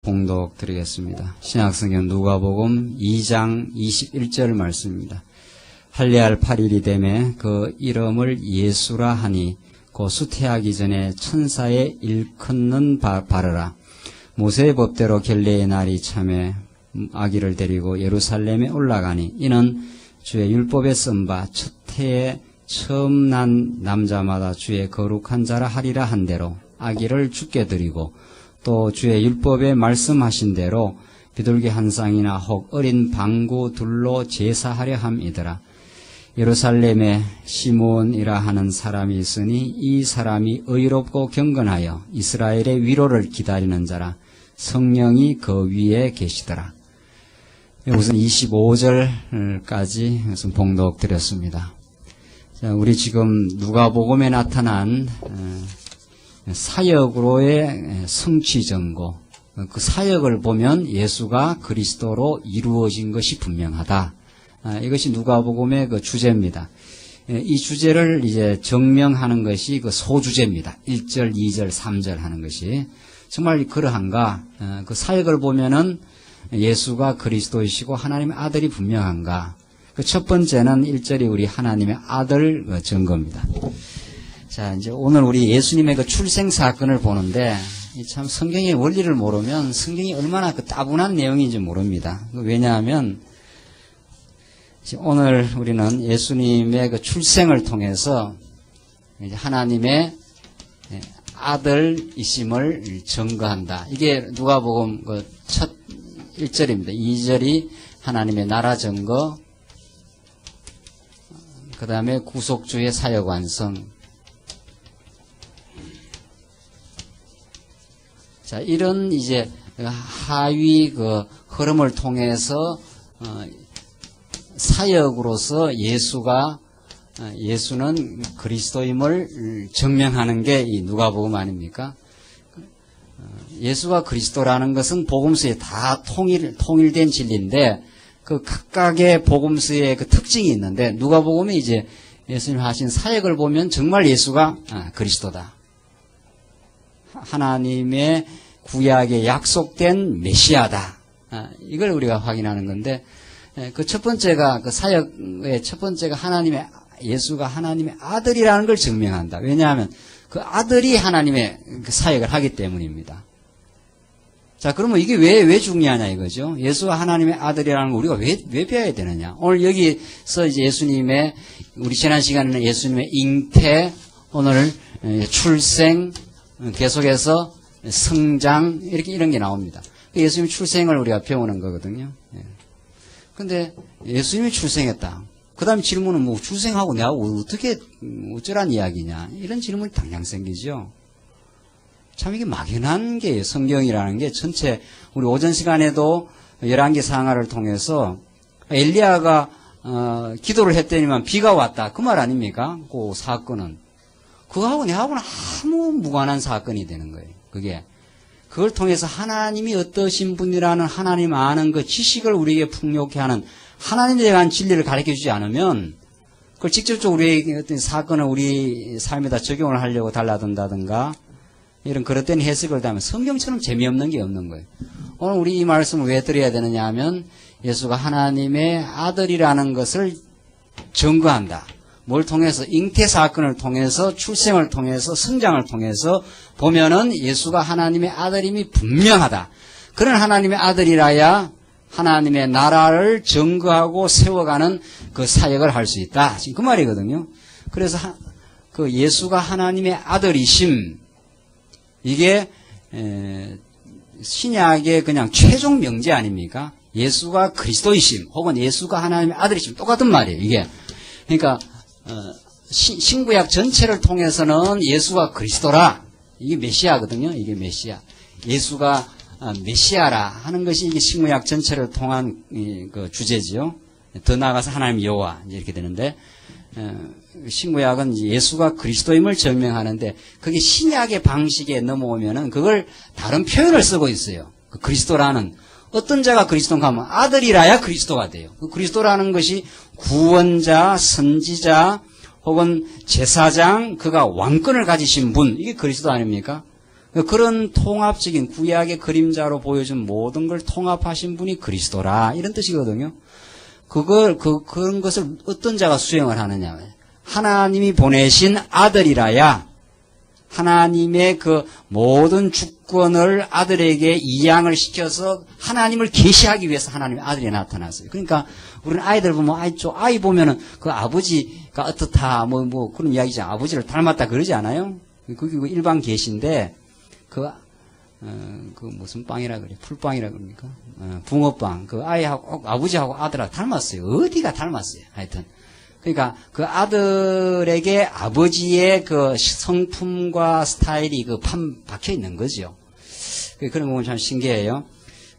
봉독 드리겠습니다. 신약성경 누가복음 2장 21절 말씀입니다. 할례할 8일이 되매 그 이름을 예수라 하니 곧 수태하기 전에 천사의 일컫는 바르라. 모세의 법대로 결례의 날이 참에 아기를 데리고 예루살렘에 올라가니 이는 주의 율법에 쓴 바 첫 해에 처음 난 남자마다 주의 거룩한 자라 하리라 한 대로 아기를 죽게 드리고 또 주의 율법에 말씀하신 대로 비둘기 한 쌍이나 혹 어린 방구 둘로 제사하려 함이더라. 예루살렘에 시몬이라 하는 사람이 있으니 이 사람이 의롭고 경건하여 이스라엘의 위로를 기다리는 자라. 성령이 그 위에 계시더라. 우선 25절까지 우선 봉독 드렸습니다. 자, 우리 지금 누가복음에 나타난 사역으로의 성취 전고, 그 사역을 보면 예수가 그리스도로 이루어진 것이 분명하다. 이것이 누가복음의 그 주제입니다. 이 주제를 이제 증명하는 것이 그 소주제입니다. 1절, 2절, 3절 하는 것이 정말 그러한가? 그 사역을 보면은 예수가 그리스도이시고 하나님의 아들이 분명한가? 그 첫 번째는 1절이 우리 하나님의 아들 증거입니다. 자, 이제 오늘 우리 예수님의 그 출생 사건을 보는데 참 성경의 원리를 모르면 성경이 얼마나 그 따분한 내용인지 모릅니다. 왜냐하면 오늘 우리는 예수님의 그 출생을 통해서 이제 하나님의 아들이심을 증거한다. 이게 누가복음 그 첫 1절입니다. 2절이 하나님의 나라 증거, 그 다음에 구속주의 사역 완성. 자, 이런 이제 하위 그 흐름을 통해서 사역으로서 예수는 그리스도임을 증명하는 게 이 누가복음 아닙니까? 예수가 그리스도라는 것은 복음서에 다 통일된 진리인데 그 각각의 복음서의 그 특징이 있는데 누가복음에 이제 예수님 하신 사역을 보면 정말 예수가 그리스도다. 하나님의 구약에 약속된 메시아다. 이걸 우리가 확인하는 건데 그 첫 번째가 그 사역의 첫 번째가 예수가 하나님의 아들이라는 걸 증명한다. 왜냐하면 그 아들이 하나님의 그 사역을 하기 때문입니다. 자, 그러면 이게 왜 중요하냐 이거죠. 예수가 하나님의 아들이라는 걸 우리가 왜 배워야 되느냐. 오늘 여기서 이제 우리 지난 시간에는 예수님의 잉태, 오늘 출생, 계속해서 성장, 이런 게 나옵니다. 예수님의 출생을 우리가 배우는 거거든요. 근데 예수님이 출생했다. 그 다음 질문은 뭐 출생하고 내가 어쩌란 이야기냐. 이런 질문이 당장 생기죠. 참 이게 막연한 게 성경이라는 게 전체 우리 오전 시간에도 열왕기 상하를 통해서 엘리야가 기도를 했더니만 비가 왔다. 그 말 아닙니까? 그 사건은. 그거하고 내하고는 아무 무관한 사건이 되는 거예요. 그걸 통해서 하나님이 어떠신 분이라는 하나님 아는 그 지식을 우리에게 풍요케 하는 하나님에 대한 진리를 가르쳐 주지 않으면 그걸 직접적으로 우리에게 어떤 사건을 우리 삶에다 적용을 하려고 달라든다든가 이런 그릇된 해석을 하면 성경처럼 재미없는 게 없는 거예요. 오늘 우리 이 말씀을 왜 드려야 되느냐 하면 예수가 하나님의 아들이라는 것을 증거한다. 뭘 통해서? 잉태 사건을 통해서, 출생을 통해서, 성장을 통해서 보면은 예수가 하나님의 아들임이 분명하다. 그런 하나님의 아들이라야 하나님의 나라를 증거하고 세워가는 그 사역을 할 수 있다. 지금 그 말이거든요. 그래서 그 예수가 하나님의 아들이심, 이게 신약의 그냥 최종 명제 아닙니까? 예수가 그리스도이심 혹은 예수가 하나님의 아들이심 똑같은 말이에요. 이게 그러니까 신구약 전체를 통해서는 예수가 그리스도라, 이게 메시아거든요. 이게 메시아, 예수가 메시아라 하는 것이 이게 신구약 전체를 통한 그 주제지요. 더 나아가서 하나님 여호와 이렇게 되는데 신구약은 예수가 그리스도임을 증명하는데 그게 신약의 방식에 넘어오면은 그걸 다른 표현을 쓰고 있어요. 그 그리스도라는 어떤 자가 그리스도인가 하면 아들이라야 그리스도가 돼요. 그 그리스도라는 것이 구원자, 선지자 혹은 제사장, 그가 왕권을 가지신 분, 이게 그리스도 아닙니까? 그런 통합적인 구약의 그림자로 보여준 모든 걸 통합하신 분이 그리스도라. 이런 뜻이거든요. 그런 것을 어떤 자가 수행을 하느냐. 하나님이 보내신 아들이라야 하나님의 그 모든 주권을 아들에게 이양을 시켜서 하나님을 계시하기 위해서 하나님의 아들이 나타났어요. 그러니까 우리는 아이들 보면 아이 보면은 그 아버지가 어떻다 뭐 그런 이야기죠. 아버지를 닮았다 그러지 않아요? 그게 일반 계시인데 그 무슨 빵이라 그래? 풀빵이라 그럽니까? 붕어빵. 그 아이하고 아버지하고 아들하고 닮았어요. 어디가 닮았어요. 하여튼. 그러니까 그 아들에게 아버지의 그 성품과 스타일이 박혀 있는 거죠. 그런 거 보면 참 신기해요.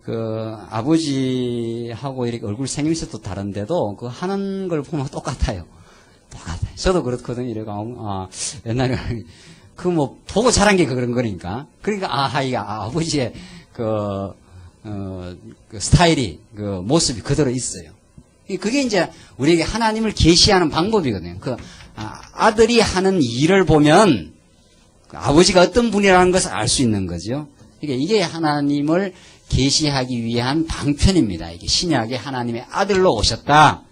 그 아버지하고 이렇게 얼굴 생김새도 다른데도 그 하는 걸 보면 똑같아요. 똑같아요. 저도 그렇거든요. 이래가 옛날에 보고 자란 게 그런 거니까. 그러니까 이가 아버지의 그 스타일이 모습이 그대로 있어요. 그게 이제 우리에게 하나님을 계시하는 방법이거든요. 아들이 하는 일을 보면 아버지가 어떤 분이라는 것을 알 수 있는 거죠. 이게 하나님을 계시하기 위한 방편입니다. 이게 신약의 하나님의 아들로 오셨다.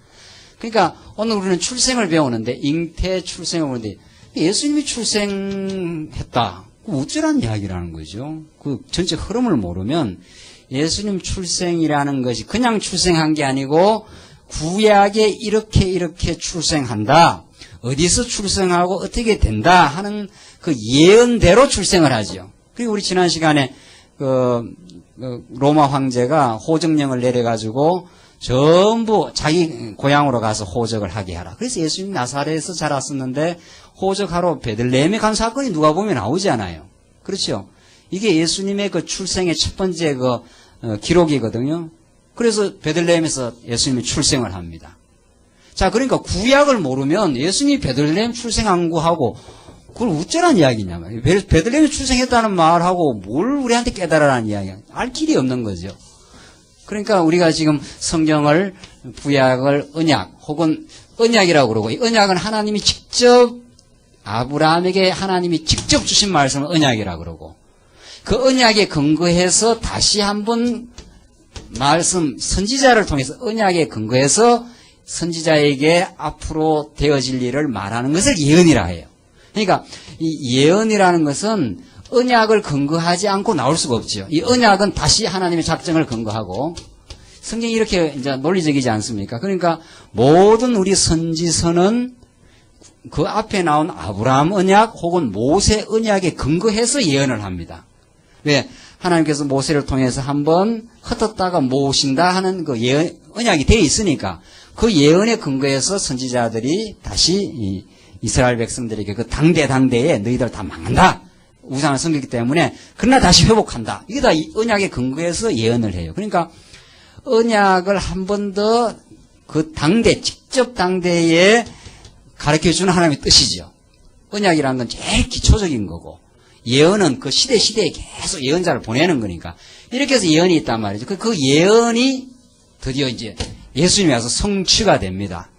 그러니까 오늘 우리는 출생을 배우는데 잉태 출생을 보는데 예수님이 출생했다. 어쩌란 이야기라는 거죠. 그 전체 흐름을 모르면 예수님 출생이라는 것이 그냥 출생한 게 아니고 구약에 이렇게 출생한다. 어디서 출생하고 어떻게 된다 하는 그 예언대로 출생을 하죠. 그리고 우리 지난 시간에 로마 황제가 호적령을 내려가지고 전부 자기 고향으로 가서 호적을 하게 하라. 그래서 예수님 나사렛에서 자랐었는데 호적하러 베들레헴에 간 사건이 누가 보면 나오지 않아요. 그렇죠? 이게 예수님의 그 출생의 첫 번째 기록이거든요. 그래서 베들레헴에서 예수님이 출생을 합니다. 자, 그러니까 구약을 모르면 예수님이 베들레헴 출생한 거하고 그걸 어쩌란 이야기냐 말이에요. 베들레헴에 출생했다는 말하고 뭘 우리한테 깨달으라는 이야기야. 알 길이 없는 거죠. 그러니까 우리가 지금 성경을 구약을 언약 혹은 언약이라고 그러고 이 언약은 하나님이 직접 아브라함에게 하나님이 직접 주신 말씀을 언약이라고 그러고 그 언약에 근거해서 다시 한번 선지자를 통해서 언약에 근거해서 선지자에게 앞으로 되어질 일을 말하는 것을 예언이라 해요. 그러니까 이 예언이라는 것은 언약을 근거하지 않고 나올 수가 없죠. 이 언약은 다시 하나님의 작정을 근거하고 성경이 이렇게 이제 논리적이지 않습니까? 그러니까 모든 우리 선지서는 그 앞에 나온 아브라함 언약 혹은 모세 언약에 근거해서 예언을 합니다. 왜? 하나님께서 모세를 통해서 한번 흩었다가 모으신다 하는 그 예언, 언약이 되어 있으니까 그 예언에 근거해서 선지자들이 다시 이스라엘 백성들에게 그 당대에 너희들 다 망한다. 우상을 섬기기 때문에 그러나 다시 회복한다. 이게 다 언약에 근거해서 예언을 해요. 그러니까 언약을 한 번 더 그 직접 당대에 가르쳐주는 하나님의 뜻이죠. 언약이라는 건 제일 기초적인 거고 예언은 그 시대에 계속 예언자를 보내는 거니까 이렇게 해서 예언이 있단 말이죠. 그 예언이 드디어 이제 예수님이 와서 성취가 됩니다.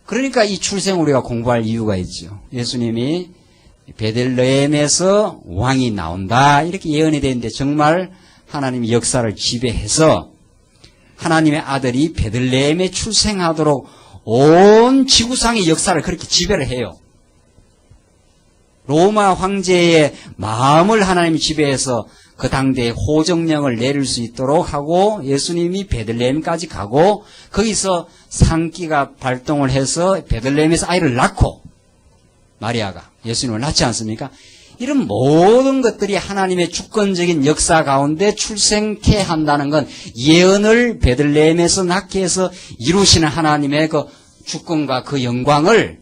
그러니까 이 출생 우리가 공부할 이유가 있죠. 예수님이 베들레헴에서 왕이 나온다 이렇게 예언이 되는데 정말 하나님이 역사를 지배해서 하나님의 아들이 베들레헴에 출생하도록 온 지구상의 역사를 그렇게 지배를 해요. 로마 황제의 마음을 하나님이 지배해서 그 당대에 호정령을 내릴 수 있도록 하고 예수님이 베들레헴까지 가고 거기서 상기가 발동을 해서 베들레헴에서 아이를 낳고 마리아가 예수님을 낳지 않습니까? 이런 모든 것들이 하나님의 주권적인 역사 가운데 출생케 한다는 건 예언을 베들레헴에서 낳게 해서 이루시는 하나님의 그 주권과 그 영광을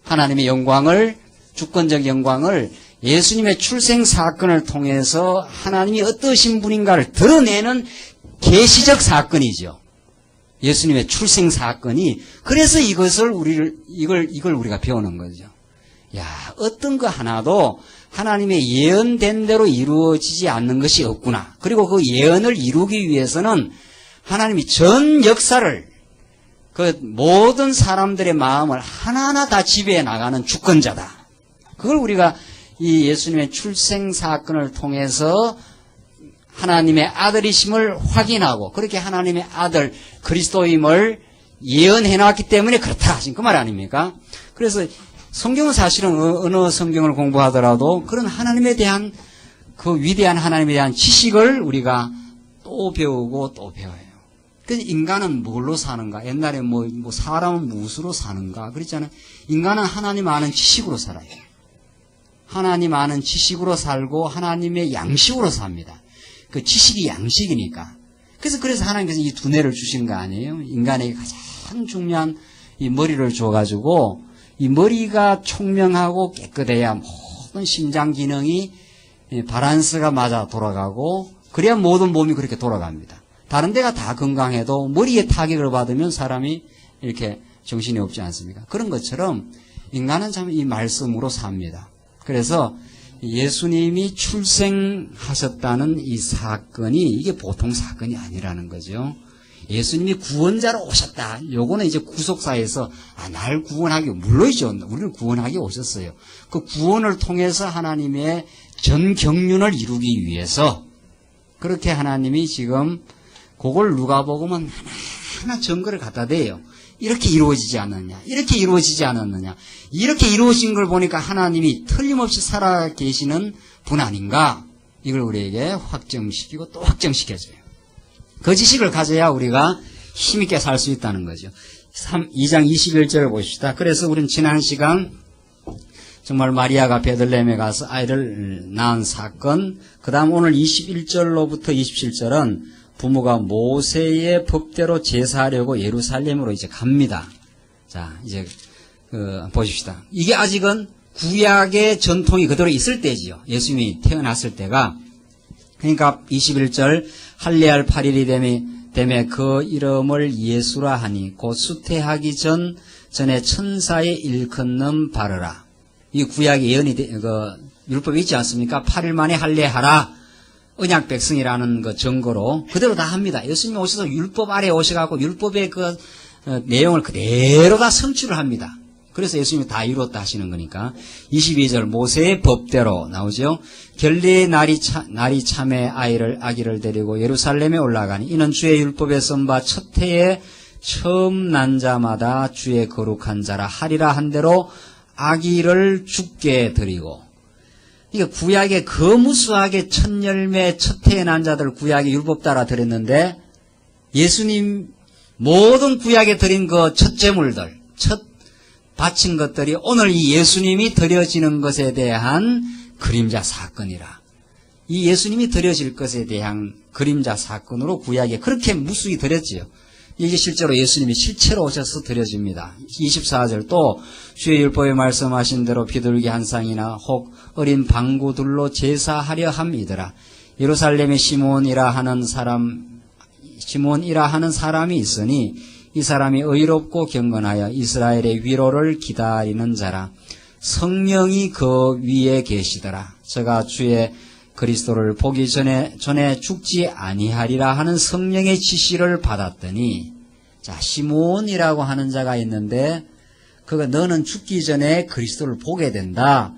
하나님의 영광을 주권적 영광을 예수님의 출생 사건을 통해서 하나님이 어떠신 분인가를 드러내는 계시적 사건이죠. 예수님의 출생 사건이 그래서 이걸 우리가 배우는 거죠. 야, 어떤 거 하나도 하나님의 예언된 대로 이루어지지 않는 것이 없구나. 그리고 그 예언을 이루기 위해서는 하나님이 전 역사를 그 모든 사람들의 마음을 하나하나 다 지배해 나가는 주권자다. 그걸 우리가 이 예수님의 출생 사건을 통해서 하나님의 아들이심을 확인하고 그렇게 하나님의 아들 그리스도임을 예언해 놨기 때문에 그렇다 하신 그 말 아닙니까? 그래서 성경은 사실은 어느 성경을 공부하더라도 그런 하나님에 대한 그 위대한 하나님에 대한 지식을 우리가 또 배우고 또 배워요. 그래서 인간은 뭘로 사는가? 옛날에 사람은 무엇으로 사는가? 그랬잖아요. 인간은 하나님 아는 지식으로 살아요. 하나님 아는 지식으로 살고 하나님의 양식으로 삽니다. 그 지식이 양식이니까. 그래서 하나님께서 이 두뇌를 주신 거 아니에요? 인간에게 가장 중요한 이 머리를 줘가지고 이 머리가 총명하고 깨끗해야 모든 심장 기능이 바란스가 맞아 돌아가고 그래야 모든 몸이 그렇게 돌아갑니다. 다른 데가 다 건강해도 머리에 타격을 받으면 사람이 이렇게 정신이 없지 않습니까? 그런 것처럼 인간은 참 이 말씀으로 삽니다. 그래서 예수님이 출생하셨다는 이 사건이 이게 보통 사건이 아니라는 거죠. 예수님이 구원자로 오셨다. 요거는 이제 구속사에서 날 구원하기 물론이죠. 우리를 구원하기 오셨어요. 그 구원을 통해서 하나님의 전 경륜을 이루기 위해서 그렇게 하나님이 지금 그걸 누가복음은 하나하나 증거를 갖다 대요. 이렇게 이루어지지 않았냐? 이렇게 이루어지지 않았느냐? 이렇게 이루어진 걸 보니까 하나님이 틀림없이 살아 계시는 분 아닌가? 이걸 우리에게 확정시키고 또 확정시켜줘요. 그 지식을 가져야 우리가 힘있게 살 수 있다는 거죠. 2장 21절을 보십시다. 그래서 우리는 지난 시간 정말 마리아가 베들레헴에 가서 아이를 낳은 사건, 그 다음 오늘 21절로부터 27절은 부모가 모세의 법대로 제사하려고 예루살렘으로 이제 갑니다. 자, 이제 보십시다. 이게 아직은 구약의 전통이 그대로 있을 때지요. 예수님이 태어났을 때가. 그러니까 21절 할례할 8일이 되매 그 이름을 예수라 하니 곧 수태하기 전에 천사의 일컫는 바르라. 이 구약의 예언이 율법이 있지 않습니까? 8일 만에 할례하라. 언약 백성이라는 그 증거로 그대로 다 합니다. 예수님이 오셔서 율법 아래 오셔갖고 율법의 그 내용을 그대로 다 성취를 합니다. 그래서 예수님이 다 이루었다 하시는 거니까. 22절 모세의 법대로 나오죠. 결례의 날이 참에 아기를 데리고 예루살렘에 올라가니 이는 주의 율법에 쓴 바 첫 해에 처음 난 자마다 주의 거룩한 자라 하리라 한 대로 아기를 죽게 드리고. 이게 구약에 거무수하게 첫 열매 첫 해에 난 자들 구약에 율법 따라 드렸는데 예수님 모든 구약에 드린 그 첫 제물들 첫 바친 것들이 오늘 이 예수님이 드려지는 것에 대한 그림자 사건이라. 이 예수님이 드려질 것에 대한 그림자 사건으로 구약에 그렇게 무수히 드렸지요. 이게 실제로 예수님이 실체로 오셔서 드려집니다. 24절 또 주의 율법에 말씀하신 대로 비둘기 한 쌍이나 혹 어린 방구들로 제사하려 함이더라. 예루살렘에 시몬이라 하는 사람이 있으니 이 사람이 의롭고 경건하여 이스라엘의 위로를 기다리는 자라. 성령이 그 위에 계시더라. 저가 주의 그리스도를 보기 전에 죽지 아니하리라 하는 성령의 지시를 받았더니, 자, 시몬이라고 하는 자가 있는데 너는 죽기 전에 그리스도를 보게 된다.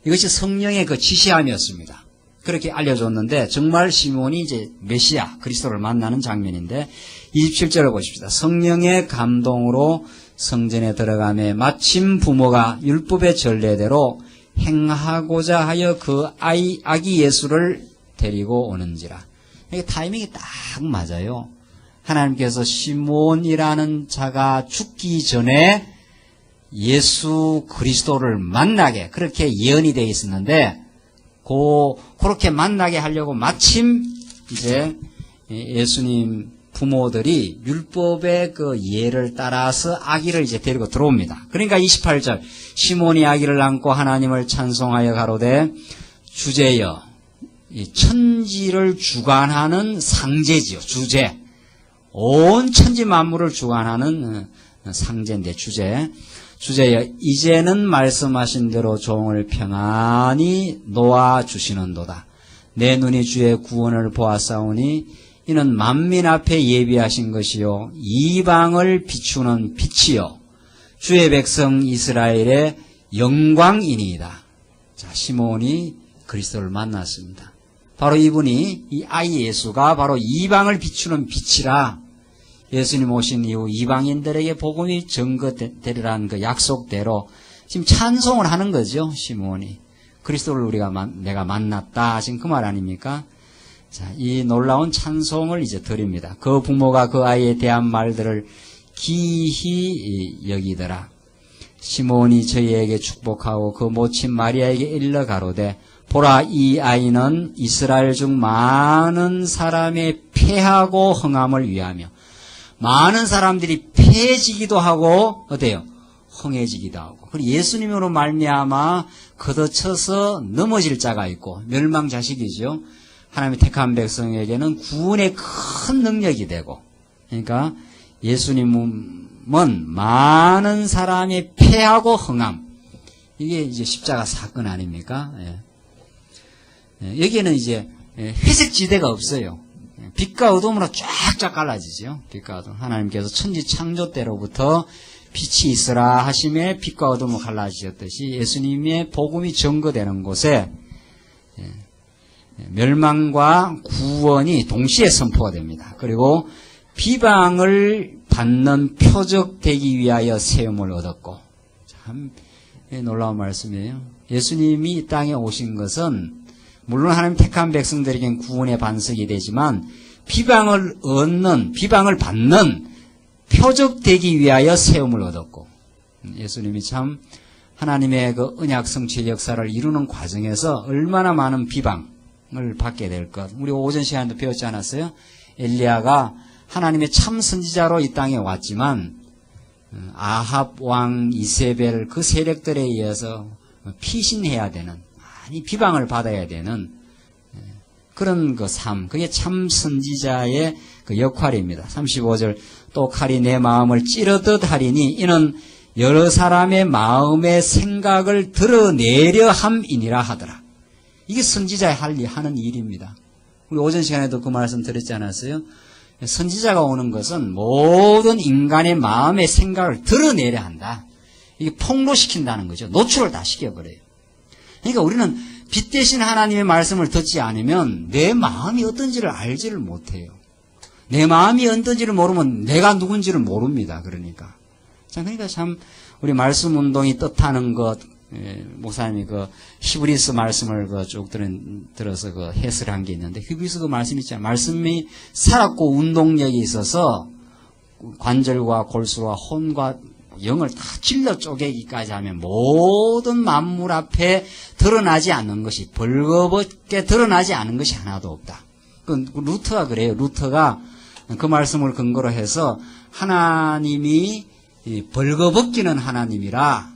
이것이 성령의 그 지시함이었습니다. 그렇게 알려줬는데 정말 시몬이 이제 메시아 그리스도를 만나는 장면인데 27절을 보십시다. 성령의 감동으로 성전에 들어가매 마침 부모가 율법의 전례대로 행하고자 하여 그 아기 예수를 데리고 오는지라. 이게 타이밍이 딱 맞아요. 하나님께서 시몬이라는 자가 죽기 전에 예수 그리스도를 만나게 그렇게 예언이 되어 있었는데 그렇게 만나게 하려고 마침 이제 예수님 부모들이 율법의 그 예를 따라서 아기를 이제 데리고 들어옵니다. 그러니까 28절 시몬이 아기를 안고 하나님을 찬송하여 가로되 주제여, 이 천지를 주관하는 상제지요. 주제. 온 천지 만물을 주관하는 상제인데 주제여 이제는 말씀하신 대로 종을 평안히 놓아주시는도다. 내 눈이 주의 구원을 보았사오니 이는 만민 앞에 예비하신 것이요 이방을 비추는 빛이요 주의 백성 이스라엘의 영광이니이다. 자, 시몬이 그리스도를 만났습니다. 바로 이분이, 이 아이 예수가 바로 이방을 비추는 빛이라, 예수님 오신 이후 이방인들에게 복음이 전거되리라는 그 약속대로 지금 찬송을 하는 거죠, 시몬이. 그리스도를 내가 만났다 하신 그 말 아닙니까? 자, 이 놀라운 찬송을 이제 드립니다. 그 부모가 그 아이에 대한 말들을 기히 여기더라. 시몬이 저희에게 축복하고 그 모친 마리아에게 일러 가로되, 보라, 이 아이는 이스라엘 중 많은 사람의 패하고 흥함을 위하며, 많은 사람들이 패해지기도 하고 어때요? 흥해지기도 하고. 그리고 예수님으로 말미암아 걷어쳐서 넘어질 자가 있고, 멸망 자식이죠. 하나님의 택한 백성에게는 구원의 큰 능력이 되고, 그러니까 예수님은 많은 사람의 패하고 흥함, 이게 이제 십자가 사건 아닙니까? 예. 여기에는 이제 회색 지대가 없어요. 빛과 어둠으로 쫙쫙 갈라지죠. 빛과 어둠. 하나님께서 천지 창조 때로부터 빛이 있으라 하심에 빛과 어둠으로 갈라지셨듯이 예수님의 복음이 전거되는 곳에 멸망과 구원이 동시에 선포가 됩니다. 그리고 비방을 받는 표적 되기 위하여 세움을 얻었고, 참 놀라운 말씀이에요. 예수님이 이 땅에 오신 것은 물론 하나님 택한 백성들에겐 구원의 반석이 되지만 비방을 받는 표적 되기 위하여 세움을 얻었고, 예수님이 참 하나님의 그 언약 성취의 역사를 이루는 과정에서 얼마나 많은 비방을 받게 될 것. 우리 오전 시간에도 배웠지 않았어요? 엘리야가 하나님의 참 선지자로 이 땅에 왔지만 아합 왕 이세벨 그 세력들에 의해서 피신해야 되는, 많이 비방을 받아야 되는 그런 그 삶, 그게 참 선지자의 그 역할입니다. 35절, 또 칼이 내 마음을 찌르듯 하리니 이는 여러 사람의 마음의 생각을 드러내려 함이니라 하더라. 이게 선지자의 하는 일입니다. 우리 오전 시간에도 그 말씀 드렸지 않았어요? 선지자가 오는 것은 모든 인간의 마음의 생각을 드러내려 한다. 이게 폭로시킨다는 거죠. 노출을 다 시켜버려요. 그러니까 우리는 빛 대신 하나님의 말씀을 듣지 않으면 내 마음이 어떤지를 알지를 못해요. 내 마음이 어떤지를 모르면 내가 누군지를 모릅니다. 그러니까 참 우리 말씀 운동이 뜻하는 것, 목사님이 그 히브리서 말씀을 쭉 들어서 그 해설한 게 있는데, 히브리서 그 말씀 있잖아요. 말씀이 살았고 운동력이 있어서 관절과 골수와 혼과 영을 다 찔러 쪼개기까지 하면 모든 만물 앞에 드러나지 않는 것이, 벌거벗게 드러나지 않은 것이 하나도 없다. 그 루터가 그래요. 루터가 그 말씀을 근거로 해서 하나님이 벌거벗기는 하나님이라,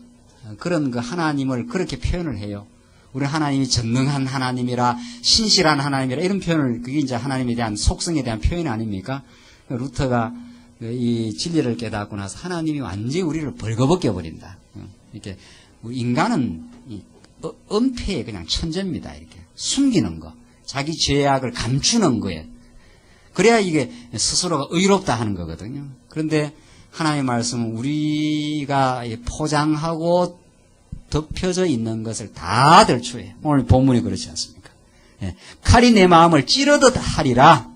그런 그 하나님을 그렇게 표현을 해요. 우리 하나님이 전능한 하나님이라, 신실한 하나님이라, 이런 표현을, 그게 이제 하나님에 대한 속성에 대한 표현 아닙니까? 루터가 이 진리를 깨닫고 나서 하나님이 완전히 우리를 벌거벗겨 버린다. 이렇게 인간은 은폐에 그냥 천재입니다. 이렇게 숨기는 거, 자기 죄악을 감추는 거에, 그래야 이게 스스로가 의롭다 하는 거거든요. 그런데 하나님의 말씀은 우리가 포장하고 덮여져 있는 것을 다 들추해요. 오늘 본문이 그렇지 않습니까? 칼이 내 마음을 찌르듯 하리라.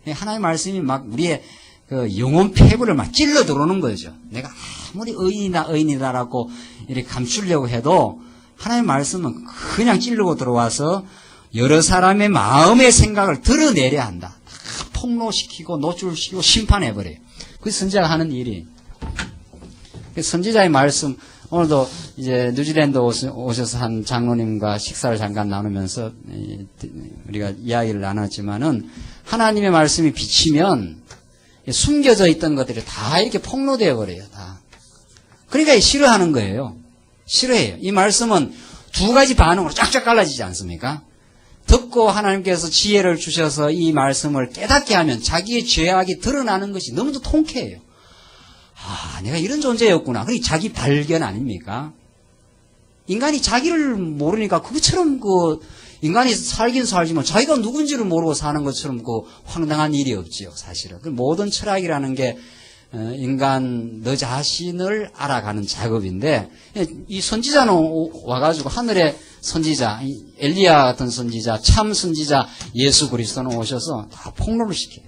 하나님의 말씀이 막 우리의 그 영혼 폐부를 막 찔러 들어오는 거죠. 내가 아무리 의인이다라고 이렇게 감추려고 해도 하나님의 말씀은 그냥 찌르고 들어와서 여러 사람의 마음의 생각을 드러내려 한다. 다 폭로시키고 노출시키고 심판해버려요. 그 선지자가 하는 일이. 선지자의 말씀, 오늘도 이제 뉴질랜드 오셔서 한 장로님과 식사를 잠깐 나누면서 우리가 이야기를 나눴지만은, 하나님의 말씀이 비치면 숨겨져 있던 것들이 다 이렇게 폭로되어 버려요. 다. 그러니까 싫어하는 거예요. 싫어해요. 이 말씀은 두 가지 반응으로 쫙쫙 갈라지지 않습니까? 듣고 하나님께서 지혜를 주셔서 이 말씀을 깨닫게 하면 자기의 죄악이 드러나는 것이 너무도 통쾌해요. 아, 내가 이런 존재였구나. 그게 자기 발견 아닙니까? 인간이 자기를 모르니까 그것처럼 인간이 살긴 살지만 자기가 누군지를 모르고 사는 것처럼 황당한 일이 없지요, 사실은. 모든 철학이라는 게 인간 너 자신을 알아가는 작업인데, 이 선지자는 와가지고 하늘에 선지자, 엘리야 같은 선지자, 참 선지자 예수 그리스도는 오셔서 다 폭로를 시켜요.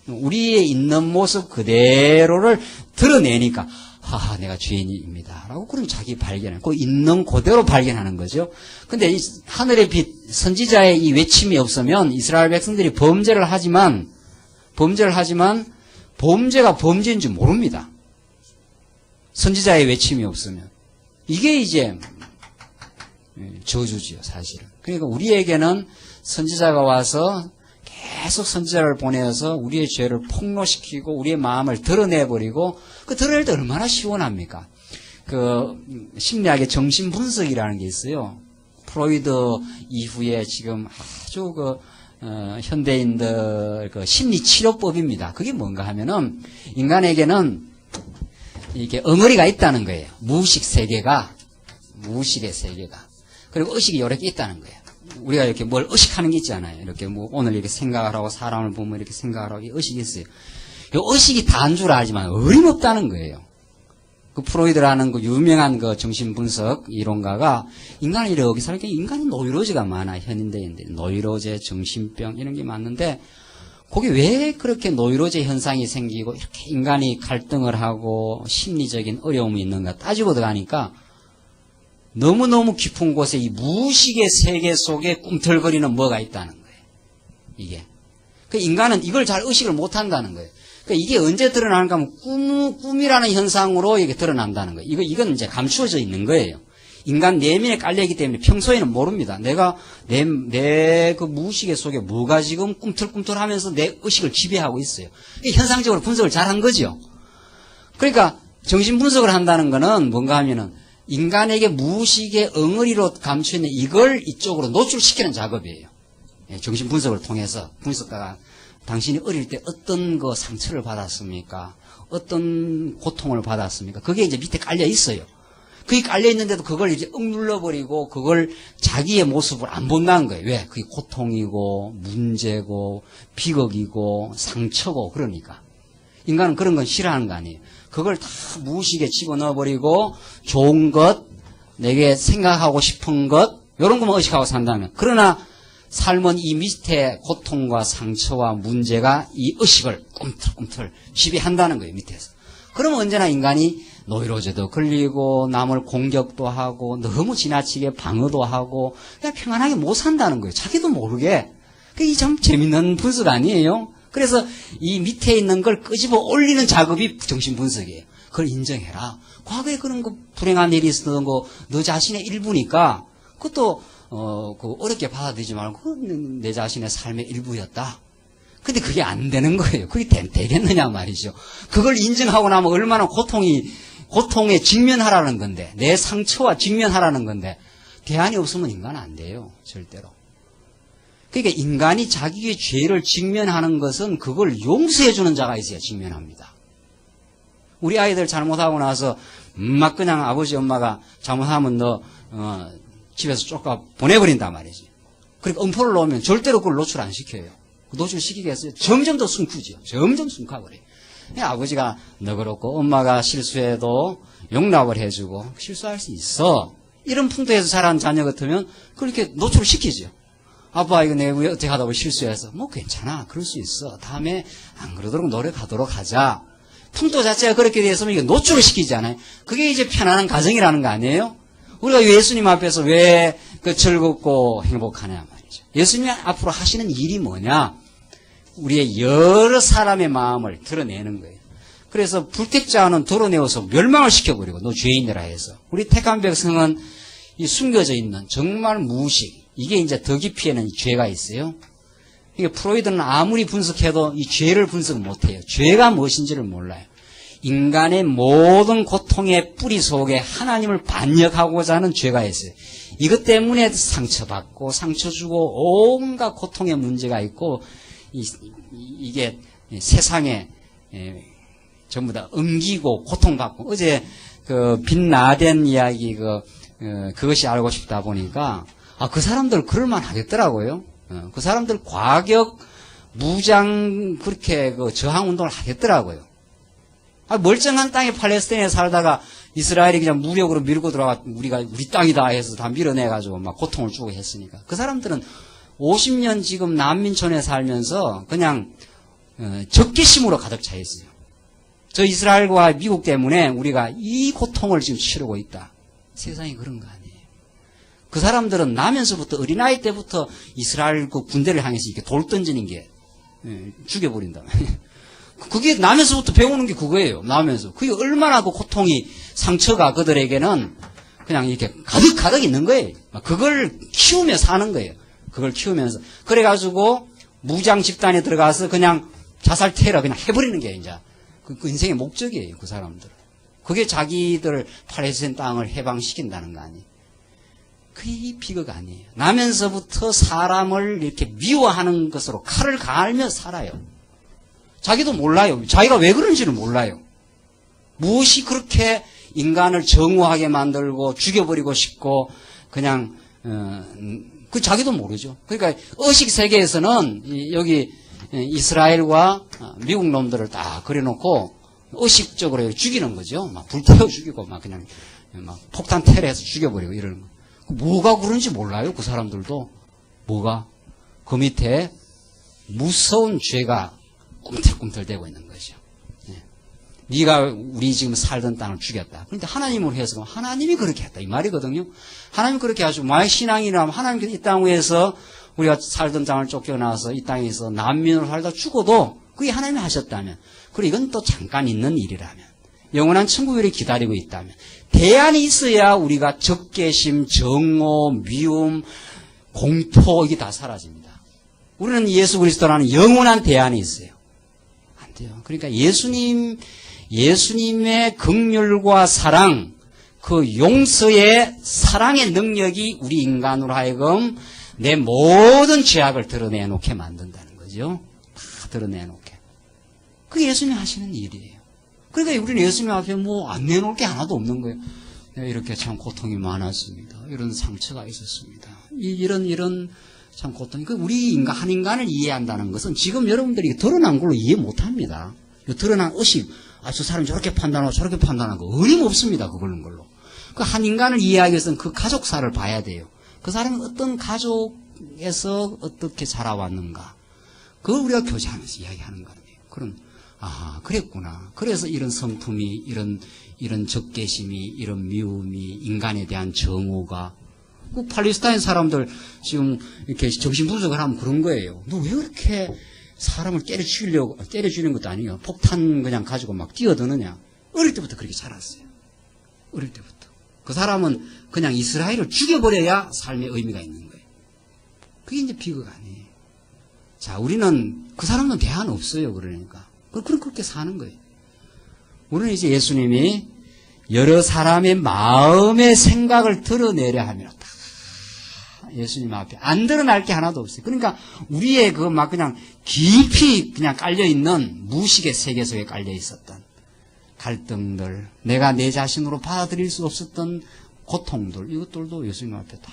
우리의 있는 모습 그대로를 드러내니까 하하 내가 죄인입니다 라고 그럼 자기 발견을 그 있는 그대로 발견하는 거죠. 근데 이 하늘의 빛 선지자의 이 외침이 없으면 이스라엘 백성들이 범죄를 하지만 범죄가 범죄인 줄 모릅니다. 선지자의 외침이 없으면 이게 이제 저주지요 사실은. 그러니까 우리에게는 선지자가 와서 계속 선지자를 보내어서 우리의 죄를 폭로시키고 우리의 마음을 드러내버리고 그 드러낼 때 얼마나 시원합니까? 그 심리학의 정신분석이라는 게 있어요. 프로이드 이후에 지금 아주 현대인들 그 심리치료법입니다. 그게 뭔가 하면은 인간에게는 이게 엉어리가 있다는 거예요. 무의식의 세계가. 그리고 의식이 여러 개 있다는 거예요. 우리가 이렇게 뭘 의식하는 게 있잖아요. 이렇게 뭐 오늘 이렇게 생각을 하고 사람을 보면 이렇게 생각을 하고 의식이 있어요. 이 의식이 다인 줄 알지만 어림없다는 거예요. 그 프로이드라는 그 유명한 그 정신분석 이론가가 인간을 이렇게 살게 인간은 노이로제가 많아. 현대인들 노이로제, 정신병 이런 게 많은데 거기 왜 그렇게 노이로제 현상이 생기고 이렇게 인간이 갈등을 하고 심리적인 어려움이 있는가 따지고 들어가니까 너무너무 깊은 곳에 이 무의식의 세계 속에 꿈틀거리는 뭐가 있다는 거예요. 이게. 그 인간은 이걸 잘 의식을 못 한다는 거예요. 그러니까 이게 언제 드러나는가 하면 꿈이라는 현상으로 이게 드러난다는 거예요. 이건 이제 감추어져 있는 거예요. 인간 내면에 깔려있기 때문에 평소에는 모릅니다. 내가 내 그 무의식의 속에 뭐가 지금 꿈틀꿈틀 하면서 내 의식을 지배하고 있어요. 현상적으로 분석을 잘 한 거죠. 그러니까 정신 분석을 한다는 거는 뭔가 하면은 인간에게 무의식의 엉어리로 감춰있는 이걸 이쪽으로 노출시키는 작업이에요. 정신 분석을 통해서 분석가가 당신이 어릴 때 어떤 그 상처를 받았습니까? 어떤 고통을 받았습니까? 그게 이제 밑에 깔려 있어요. 그게 깔려 있는데도 그걸 이제 억눌러버리고 그걸 자기의 모습을 안 본다는 거예요. 왜? 그게 고통이고 문제고 비극이고 상처고 그러니까. 인간은 그런 건 싫어하는 거 아니에요. 그걸 다 무의식에 집어넣어버리고 좋은 것, 내게 생각하고 싶은 것 이런 것만 의식하고 산다면 그러나 삶은 이 밑에 고통과 상처와 문제가 이 의식을 꿈틀꿈틀 지배한다는 거예요. 밑에서. 그러면 언제나 인간이 노이로제도 걸리고 남을 공격도 하고 너무 지나치게 방어도 하고 그냥 평안하게 못 산다는 거예요. 자기도 모르게. 그게 참 재밌는 분석 아니에요? 그래서 이 밑에 있는 걸 끄집어 올리는 작업이 정신분석이에요. 그걸 인정해라. 과거에 그런 거 불행한 일이 있었던 거 너 자신의 일부니까 그것도 어렵게 받아들이지 말고 내 자신의 삶의 일부였다. 근데 그게 안 되는 거예요. 그게 되겠느냐 말이죠. 그걸 인정하고 나면 얼마나 고통에 직면하라는 건데 내 상처와 직면하라는 건데 대안이 없으면 인간은 안 돼요. 절대로. 그러니까 인간이 자기의 죄를 직면하는 것은 그걸 용서해주는 자가 있어야 직면합니다. 우리 아이들 잘못하고 나서 막 그냥 아버지 엄마가 잘못하면 너 집에서 쫓아 보내버린단 말이지. 그러니까 엄포를 놓으면 절대로 그걸 노출 안 시켜요. 노출시키겠어요? 점점 더 숨고죠. 점점 숨가버려요. 아버지가 너그럽고 엄마가 실수해도 용납을 해주고 실수할 수 있어. 이런 풍토에서 자란 자녀 같으면 그렇게 노출을 시키죠. 아빠 이거 내가 어떻게 하다 보면 실수해서 뭐 괜찮아. 그럴 수 있어. 다음에 안 그러도록 노력하도록 하자. 풍토 자체가 그렇게 되었으면 이거 노출을 시키지 않아요. 그게 이제 편안한 가정이라는 거 아니에요? 우리가 예수님 앞에서 왜 그 즐겁고 행복하냐 말이죠. 예수님이 앞으로 하시는 일이 뭐냐? 우리의 여러 사람의 마음을 드러내는 거예요. 그래서 불택자는 드러내어서 멸망을 시켜버리고 너 죄인이라 해서 우리 택한 백성은 이 숨겨져 있는 정말 무의식 이게 이제 더 깊이에는 죄가 있어요. 이게 프로이드는 아무리 분석해도 이 죄를 분석 못해요. 죄가 무엇인지를 몰라요. 인간의 모든 고통의 뿌리 속에 하나님을 반역하고자 하는 죄가 있어요. 이것 때문에 상처받고 상처 주고 온갖 고통의 문제가 있고 이게 세상에 전부 다 엉기고 고통받고 어제 그 빈 라덴 이야기 그것이 알고 싶다 보니까 그 사람들 그럴만 하겠더라고요. 그 사람들 과격 무장 그렇게 그 저항 운동을 하겠더라고요. 멀쩡한 땅에 팔레스타인에 살다가 이스라엘이 그냥 무력으로 밀고 들어가 우리 땅이다 해서 다 밀어내가지고 막 고통을 주고 했으니까. 그 사람들은 50년 지금 난민촌에 살면서 그냥 적개심으로 가득 차 있어요. 저 이스라엘과 미국 때문에 우리가 이 고통을 지금 치르고 있다. 세상이 그런 거 아니에요. 그 사람들은 나면서부터 어린아이 때부터 이스라엘 그 군대를 향해서 이렇게 돌 던지는 게 죽여버린다. 그게 나면서부터 배우는 게 그거예요. 나면서. 그게 얼마나 그 고통이 상처가 그들에게는 그냥 이렇게 가득 있는 거예요. 그걸 키우며 사는 거예요. 그걸 키우면서. 그래가지고 무장 집단에 들어가서 그냥 자살 테러 그냥 해버리는 게 이제 그 인생의 목적이에요. 그 사람들. 그게 자기들 팔레스타인 땅을 해방시킨다는 거 아니에요. 그게 비극 아니에요. 나면서부터 사람을 이렇게 미워하는 것으로 칼을 갈며 살아요. 자기도 몰라요. 자기가 왜 그런지는 몰라요. 무엇이 그렇게 인간을 정오하게 만들고 죽여버리고 싶고 그냥 그 자기도 모르죠. 그러니까 의식 세계에서는 여기 이스라엘과 미국 놈들을 딱 그려놓고 의식적으로 죽이는 거죠. 막 불태워 죽이고 막 그냥 막 폭탄 테러해서 죽여버리고 이러는 거. 뭐가 그런지 몰라요. 그 사람들도 뭐가 그 무서운 죄가 꿈틀꿈틀대고 있는 거죠. 네가 우리 지금 살던 땅을 죽였다. 그런데 하나님으로 해서 하나님이 그렇게 했다 이 말이거든요. 하나님이 그렇게 하시고 만약 신앙이라면 하나님께서 이 땅 위에서 우리가 살던 땅을 쫓겨나서 이 땅에서 난민으로 살다 죽어도 그게 하나님이 하셨다면, 그리고 이건 또 잠깐 있는 일이라면, 영원한 천국을 기다리고 있다면, 대안이 있어야 우리가 적개심, 정오, 미움, 공포 이게 다 사라집니다. 우리는 예수 그리스도라는 영원한 대안이 있어요. 안 돼요. 그러니까 예수님의 긍휼과 사랑, 그 용서의 사랑의 능력이 우리 인간으로 하여금 내 모든 죄악을 드러내놓게 만든다는 거죠. 다 드러내놓게. 그게 예수님이 하시는 일이에요. 그러니까 우리는 예수님 앞에 뭐 안 내놓을 게 하나도 없는 거예요. 이렇게 참 고통이 많았습니다. 이런 상처가 있었습니다. 이런 참 고통이. 우리 한 인간을 이해한다는 것은 지금 여러분들이 드러난 걸로 이해 못 합니다. 드러난 의식, 저 사람이 저렇게 판단하고 저렇게 판단하고 어림없습니다. 그걸로 걸로. 그 한 인간을 이해하기 위해서는 그 가족사를 봐야 돼요. 그 사람이 어떤 가족에서 어떻게 자라왔는가. 그걸 우리가 교제하면서 이야기하는 거예요. 그럼, 그랬구나. 그래서 이런 성품이, 이런 적개심이, 이런 미움이, 인간에 대한 정오가. 그 팔레스타인 사람들 지금 이렇게 정신분석을 하면 그런 거예요. 너 왜 그렇게 사람을 때려주는 것도 아니에요. 폭탄 그냥 가지고 막 뛰어드느냐. 어릴 때부터 그렇게 자랐어요. 어릴 때부터. 그 사람은 그냥 이스라엘을 죽여버려야 삶의 의미가 있는 거예요. 그게 이제 비극 아니에요. 자, 우리는 그 사람은 대안 없어요. 그러니까. 그렇게 사는 거예요. 우리는 이제 예수님이 여러 사람의 마음의 생각을 드러내려 하면 다 예수님 앞에 안 드러날 게 하나도 없어요. 그러니까 우리의 그 막 그냥 깊이 그냥 깔려있는 무식의 세계 속에 깔려있었던 갈등들, 내가 내 자신으로 받아들일 수 없었던 고통들, 이것들도 예수님 앞에 다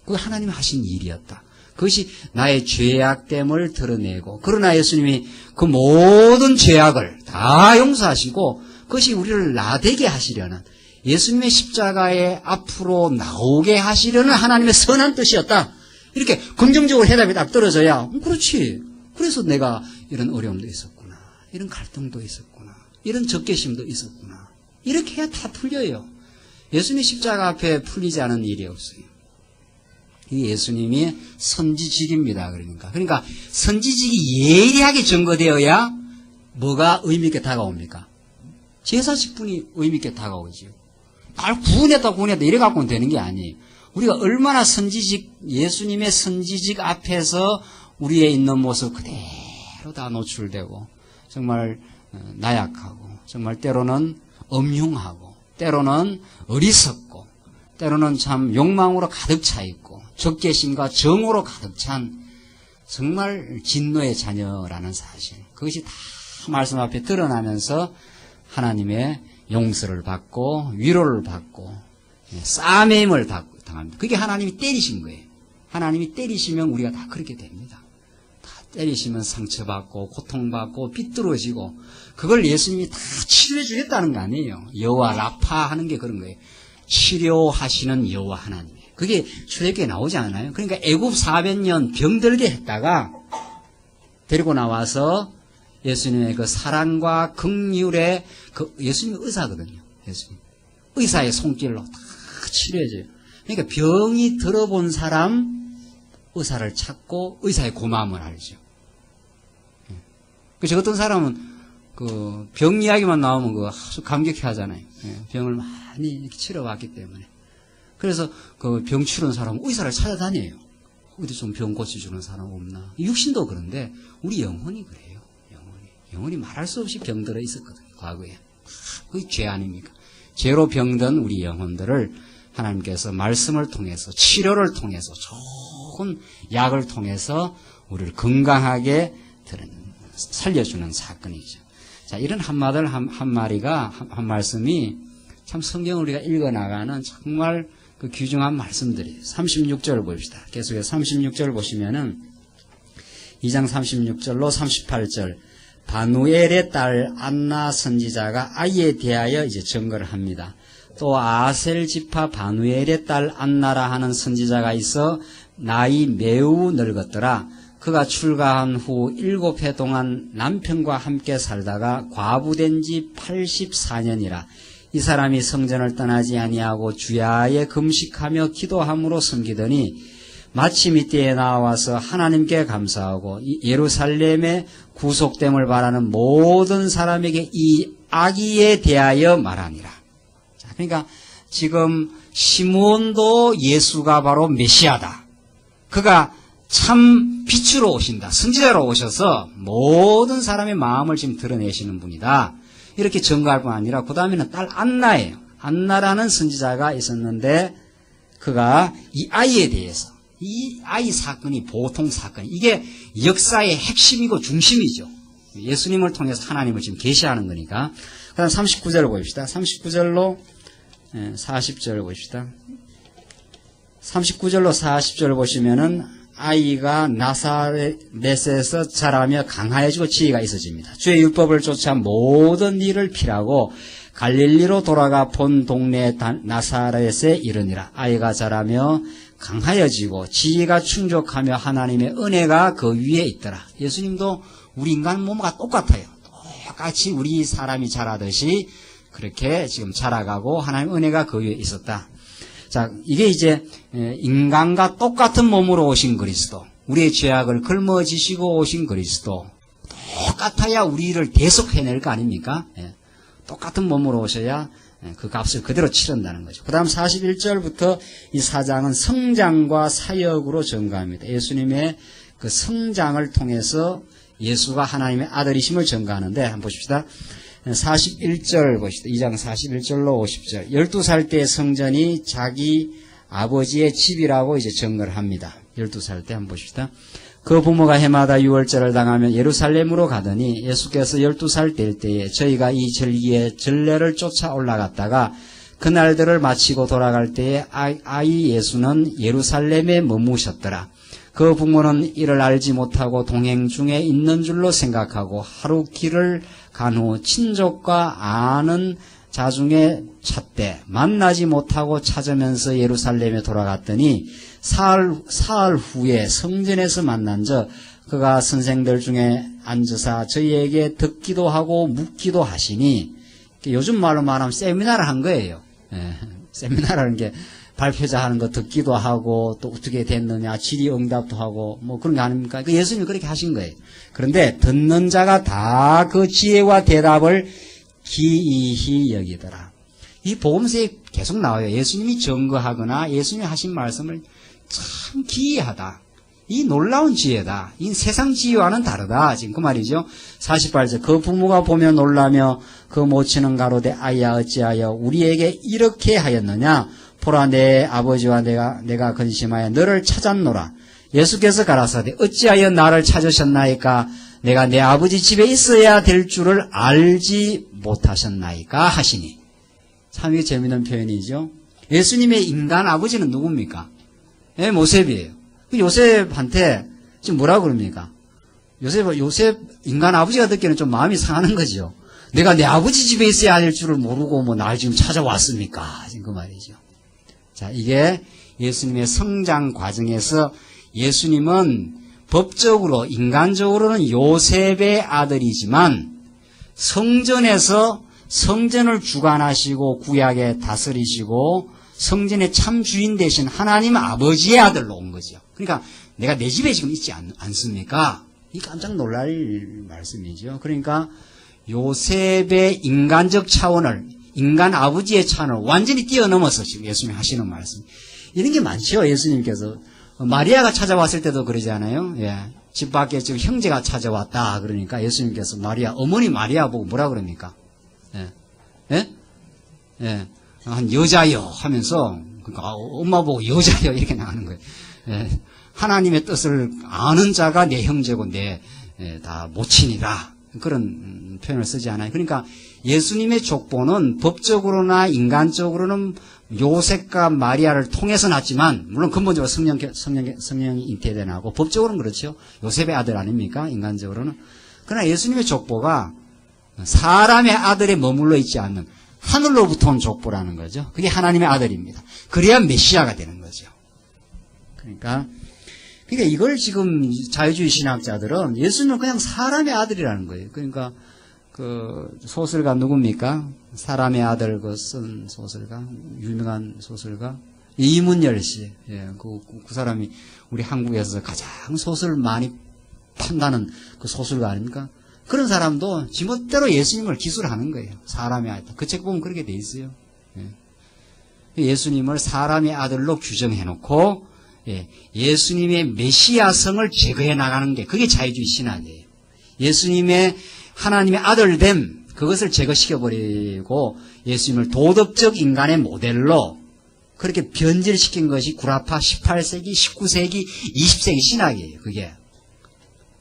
그 하나님 하신 일이었다. 그것이 나의 죄악됨을 드러내고, 그러나 예수님이 그 모든 죄악을 다 용서하시고 그것이 우리를 나되게 하시려는, 예수님의 십자가에 앞으로 나오게 하시려는 하나님의 선한 뜻이었다. 이렇게 긍정적으로 해답이 딱 떨어져야 그렇지. 그래서 내가 이런 어려움도 있었구나. 이런 갈등도 있었구나. 이런 적개심도 있었구나. 이렇게 해야 다 풀려요. 예수님 십자가 앞에 풀리지 않은 일이 없어요. 이 예수님이 선지직입니다. 그러니까 선지직이 예리하게 증거되어야 뭐가 의미있게 다가옵니까? 제사직분이 의미있게 다가오지요. 구원했다 이래 갖고는 되는 게 아니에요. 우리가 얼마나 예수님의 선지직 앞에서 우리의 있는 모습 그대로 다 노출되고, 정말 나약하고, 정말 때로는 엄흉하고, 때로는 어리석고, 때로는 참 욕망으로 가득 차 있고, 적개심과 정오로 가득 찬 정말 진노의 자녀라는 사실, 그것이 다 말씀 앞에 드러나면서 하나님의 용서를 받고 위로를 받고 싸매임을 당합니다. 그게 하나님이 때리신 거예요. 하나님이 때리시면 우리가 다 그렇게 됩니다. 다 때리시면 상처받고 고통받고 삐뚤어지고 그걸 예수님이 다 치료해 주겠다는 거 아니에요. 여호와 라파 하는 게 그런 거예요. 치료하시는 여호와 하나님. 그게 출애굽기에 나오지 않아요? 그러니까 애굽 400년 병들게 했다가 데리고 나와서 예수님의 그 사랑과 긍휼의 예수님이 의사거든요. 예수님. 의사의 손길로 다 치료해줘요. 그러니까 병이 들어본 사람 의사를 찾고 의사의 고마움을 알죠. 저 어떤 사람은 그 병 이야기만 나오면 그 아주 감격해 하잖아요. 병을 많이 이렇게 치러왔기 때문에. 그래서 그 병 치료는 사람은 의사를 찾아다녀요. 어디 좀 병 고쳐주는 사람 없나. 육신도 그런데 우리 영혼이 그래요. 영혼이 말할 수 없이 병들어 있었거든요. 과거에. 그게 죄 아닙니까? 죄로 병든 우리 영혼들을 하나님께서 말씀을 통해서 치료를 통해서 좋은 약을 통해서 우리를 건강하게 살려주는 사건이죠. 자, 이런 한 말씀이 참 성경을 우리가 읽어나가는 정말 그 귀중한 말씀들이에요. 36절을 봅시다. 계속해서 36절 보시면은 2장 36절로 38절 바누엘의 딸 안나 선지자가 아이에 대하여 이제 증거를 합니다. 또 아셀 지파 바누엘의 딸 안나라 하는 선지자가 있어 나이 매우 늙었더라. 그가 출가한 후 7해 동안 남편과 함께 살다가 과부된 지 84년이라. 이 사람이 성전을 떠나지 아니하고 주야에 금식하며 기도함으로 섬기더니 마침 이때에 나와서 하나님께 감사하고 예루살렘의 구속됨을 바라는 모든 사람에게 이 아기에 대하여 말하니라. 자, 그러니까 지금 시므온도 예수가 바로 메시아다. 그가 참 빛으로 오신다. 선지자로 오셔서 모든 사람의 마음을 지금 드러내시는 분이다. 이렇게 증거할 뿐 아니라 그 다음에는 딸 안나예요. 안나라는 선지자가 있었는데 그가 이 아이에 대해서 이 아이 사건이 보통 사건이 이게 역사의 핵심이고 중심이죠. 예수님을 통해서 하나님을 지금 계시하는 거니까. 그 다음 39절을 보십시다. 39절로 40절을 보십시다. 39절로 40절을 보시면은 아이가 나사렛에서 자라며 강하여지고 지혜가 있어집니다. 주의 율법을 쫓아 모든 일을 필하고 갈릴리로 돌아가 본 동네 나사렛에 이르니라. 아이가 자라며 강하여지고 지혜가 충족하며 하나님의 은혜가 그 위에 있더라. 예수님도 우리 인간 몸과 똑같아요. 똑같이 우리 사람이 자라듯이 그렇게 지금 자라가고 하나님의 은혜가 그 위에 있었다. 자, 이게 이제 인간과 똑같은 몸으로 오신 그리스도, 우리의 죄악을 짊어지시고 오신 그리스도, 똑같아야 우리를 대속해낼 거 아닙니까? 똑같은 몸으로 오셔야 그 값을 그대로 치른다는 거죠. 그 다음 41절부터 이 4장은 성장과 사역으로 증거합니다. 예수님의 그 성장을 통해서 예수가 하나님의 아들이심을 증거하는데 한번 보십시다. 41절 보시다. 2장 41절로 50절. 12살 때 성전이 자기 아버지의 집이라고 이제 증거를 합니다. 12살 때 한번 보십시다. 그 부모가 해마다 유월절을 당하면 예루살렘으로 가더니 예수께서 12살 될 때에 저희가 이 절기에 전례를 쫓아 올라갔다가 그날들을 마치고 돌아갈 때에 아이 예수는 예루살렘에 머무셨더라. 그 부모는 이를 알지 못하고 동행 중에 있는 줄로 생각하고 하루 길을 간 후 친족과 아는 자중에 찾되 만나지 못하고 찾으면서 예루살렘에 돌아갔더니 사흘 후에 성전에서 만난 저 그가 선생들 중에 앉으사 저희에게 듣기도 하고 묻기도 하시니 요즘 말로 말하면 세미나를 한 거예요. 세미나라는 게 발표자 하는 거 듣기도 하고 또 어떻게 됐느냐 질의응답도 하고 뭐 그런 거 아닙니까? 예수님이 그렇게 하신 거예요. 그런데 듣는 자가 다 그 지혜와 대답을 기이히 여기더라. 이 복음서에 계속 나와요. 예수님이 증거하거나 예수님이 하신 말씀을 참 기이하다. 이 놀라운 지혜다. 이 세상 지혜와는 다르다. 지금 그 말이죠. 48절. 그 부모가 보며 놀라며 그 모친은 가로되 아이야 어찌하여 우리에게 이렇게 하였느냐. 보라 내 아버지와 내가 근심하여 너를 찾았노라. 예수께서 가라사대 어찌하여 나를 찾으셨나이까. 내가 내 아버지 집에 있어야 될 줄을 알지 못하셨나이까 하시니. 참 이게 재미있는 표현이죠. 예수님의 인간 아버지는 누굽니까? 모셉이에요. 요셉한테 지금 뭐라고 그럽니까? 요셉 인간 아버지가 듣기에는 좀 마음이 상하는 거죠. 내가 내 아버지 집에 있어야 할 줄을 모르고 뭐 날 지금 찾아왔습니까? 그 말이죠. 자, 이게 예수님의 성장 과정에서 예수님은 법적으로, 인간적으로는 요셉의 아들이지만 성전에서 성전을 주관하시고 구약에 다스리시고 성전의 참 주인 되신 하나님 아버지의 아들로 온 거죠. 그러니까 내가 내 집에 지금 있지 않습니까? 이 깜짝 놀랄 말씀이죠. 그러니까 요셉의 인간적 차원을, 인간 아버지의 차원을 완전히 뛰어넘어서 지금 예수님이 하시는 말씀. 이런 게 많죠. 예수님께서 마리아가 찾아왔을 때도 그러지 않아요? 예. 집 밖에 지금 형제가 찾아왔다. 그러니까 예수님께서 어머니 마리아 보고 뭐라 그럽니까? 예. 예? 예. 한 여자요 하면서, 그러니까 엄마 보고 여자요 이렇게 나가는 거예요. 예. 하나님의 뜻을 아는 자가 내 형제고 다 모친이다. 그런 표현을 쓰지 않아요. 그러니까 예수님의 족보는 법적으로나 인간적으로는 요셉과 마리아를 통해서 났지만, 물론 근본적으로 성령이 잉태되나고 법적으로는 그렇죠. 요셉의 아들 아닙니까? 인간적으로는. 그러나 예수님의 족보가 사람의 아들에 머물러 있지 않는 하늘로부터 온 족보라는 거죠. 그게 하나님의 아들입니다. 그래야 메시아가 되는 거죠. 그러니까 이걸 지금 자유주의 신학자들은 예수님은 그냥 사람의 아들이라는 거예요. 그러니까 그 소설가 누굽니까? 사람의 아들 쓴 소설가, 유명한 소설가 이문열 씨. 예, 그 사람이 우리 한국에서 가장 소설 많이 판다는 그 소설가 아닙니까? 그런 사람도 지멋대로 예수님을 기술하는 거예요. 사람의 아들. 그 책 보면 그렇게 돼 있어요. 예. 예수님을 사람의 아들로 규정해놓고 예수님의 메시아성을 제거해 나가는 게 그게 자유주의 신학이에요. 예수님의 하나님의 아들됨 그것을 제거시켜버리고 예수님을 도덕적 인간의 모델로 그렇게 변질시킨 것이 구라파 18세기, 19세기, 20세기 신학이에요. 그게.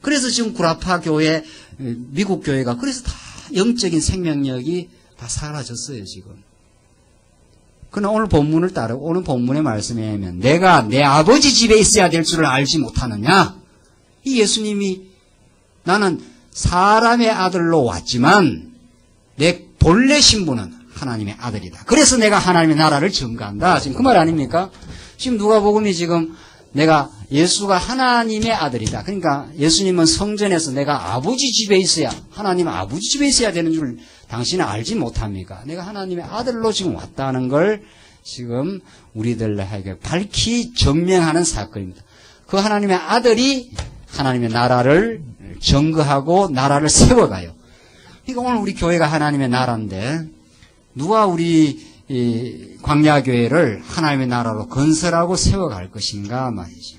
그래서 지금 구라파 교회, 미국 교회가 그래서 다 영적인 생명력이 다 사라졌어요, 지금. 그러나 오늘 본문을 따르고 오늘 본문의 말씀에 의하면 내가 내 아버지 집에 있어야 될 줄을 알지 못하느냐? 이 예수님이 나는 사람의 아들로 왔지만 내 본래 신분은 하나님의 아들이다. 그래서 내가 하나님의 나라를 증거한다. 지금 그 말 아닙니까? 지금 누가복음이 지금 내가 예수가 하나님의 아들이다. 그러니까 예수님은 성전에서 내가 아버지 집에 있어야 하나님 아버지 집에 있어야 되는 줄 당신은 알지 못합니까? 내가 하나님의 아들로 지금 왔다는 걸 지금 우리들에게 밝히 전명하는 사건입니다. 그 하나님의 아들이 하나님의 나라를 증거하고 나라를 세워가요. 그러니까 오늘 우리 교회가 하나님의 나라인데 누가 우리 이 광야교회를 하나님의 나라로 건설하고 세워갈 것인가 말이죠.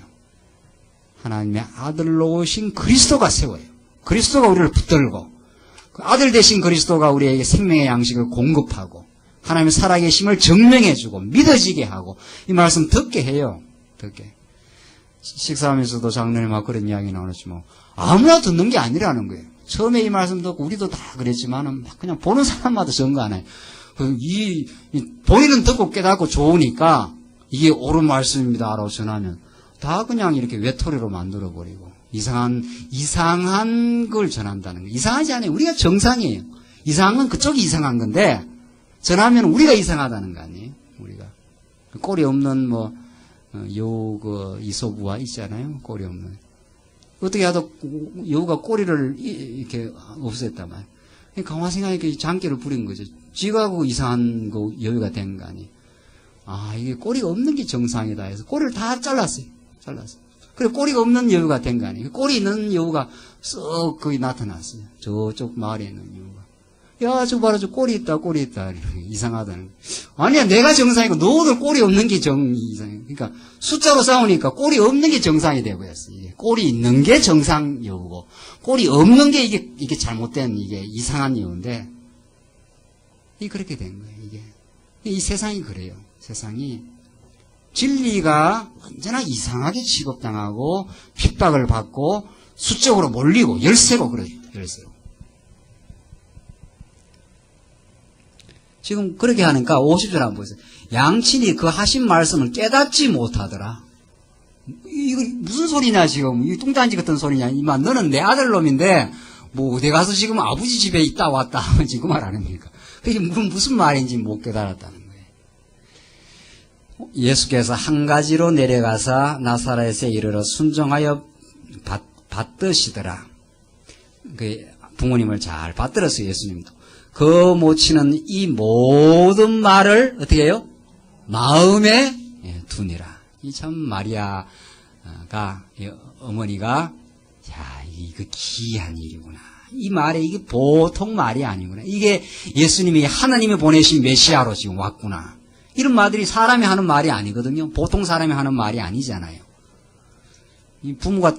하나님의 아들로 오신 그리스도가 세워요. 그리스도가 우리를 붙들고 그 아들 되신 그리스도가 우리에게 생명의 양식을 공급하고 하나님의 살아계심을 증명해주고 믿어지게 하고 이 말씀 듣게 해요. 듣게. 식사하면서도 장로님 막 그런 이야기 나오지 뭐 아무나 듣는 게 아니라는 거예요. 처음에 이 말씀 듣고 우리도 다 그랬지만은 그냥 보는 사람마다 전거 안 해요. 보이는 듣고 깨닫고 좋으니까 이게 옳은 말씀입니다라고 전하면 다 그냥 이렇게 외톨이로 만들어버리고 이상한 걸 전한다는 거예요. 이상하지 않아요. 우리가 정상이에요. 이상한 건 그쪽이 이상한 건데 전하면 우리가 이상하다는 거 아니에요. 우리가 꼬리 없는 이소부와 있잖아요. 꼬리 없는 어떻게 하다 여우가 꼬리를 이렇게 없앴단 말이에요. 강화생각이 장기를 부린 거죠. 지가 그 이상한 거 여유가 된 거 아니에요. 아, 이게 꼬리가 없는 게 정상이다 해서 꼬리를 다 잘랐어요. 그래 꼬리가 없는 여우가 된 거 아니에요. 꼬리 있는 여우가 썩 거기 나타났어요. 저쪽 마을에 있는 여우가. 야, 저 봐라, 저 꼬리 있다. 이상하다는. 아니야, 내가 정상이고 너도 꼬리 없는 게 이상해. 그러니까 숫자로 싸우니까 꼬리 없는 게 정상이 되고였어요. 꼬리 있는 게 정상 여우고 꼬리 없는 게 이게 잘못된 이게 이상한 여우인데 이게 그렇게 된 거예요. 이 세상이 그래요. 세상이 진리가 언제나 이상하게 취급당하고 핍박을 받고 수적으로 몰리고 열세고 그래요. 열세고. 지금 그렇게 하니까 50절 한번 보세요. 양친이 그 하신 말씀을 깨닫지 못하더라. 이거 무슨 소리냐, 지금. 이 뚱딴지 같은 소리냐. 이마, 너는 내 아들놈인데, 뭐, 어디 가서 지금 아버지 집에 있다 왔다 하면 지금 말 아닙니까? 그게 무슨 말인지 못 깨달았다는 거예요. 예수께서 한 가지로 내려가사 나사렛에 이르러 순종하여 받드시더라. 그 부모님을 잘 받들었어요, 예수님도. 그 모친은 이 모든 말을 어떻게 해요? 마음에 두니라. 이 참 마리아가, 어머니가, 야, 이거 기이한 일이구나. 이 말에 이게 보통 말이 아니구나. 이게 예수님이 하나님이 보내신 메시아로 지금 왔구나. 이런 말들이 사람이 하는 말이 아니거든요. 보통 사람이 하는 말이 아니잖아요. 이 부모가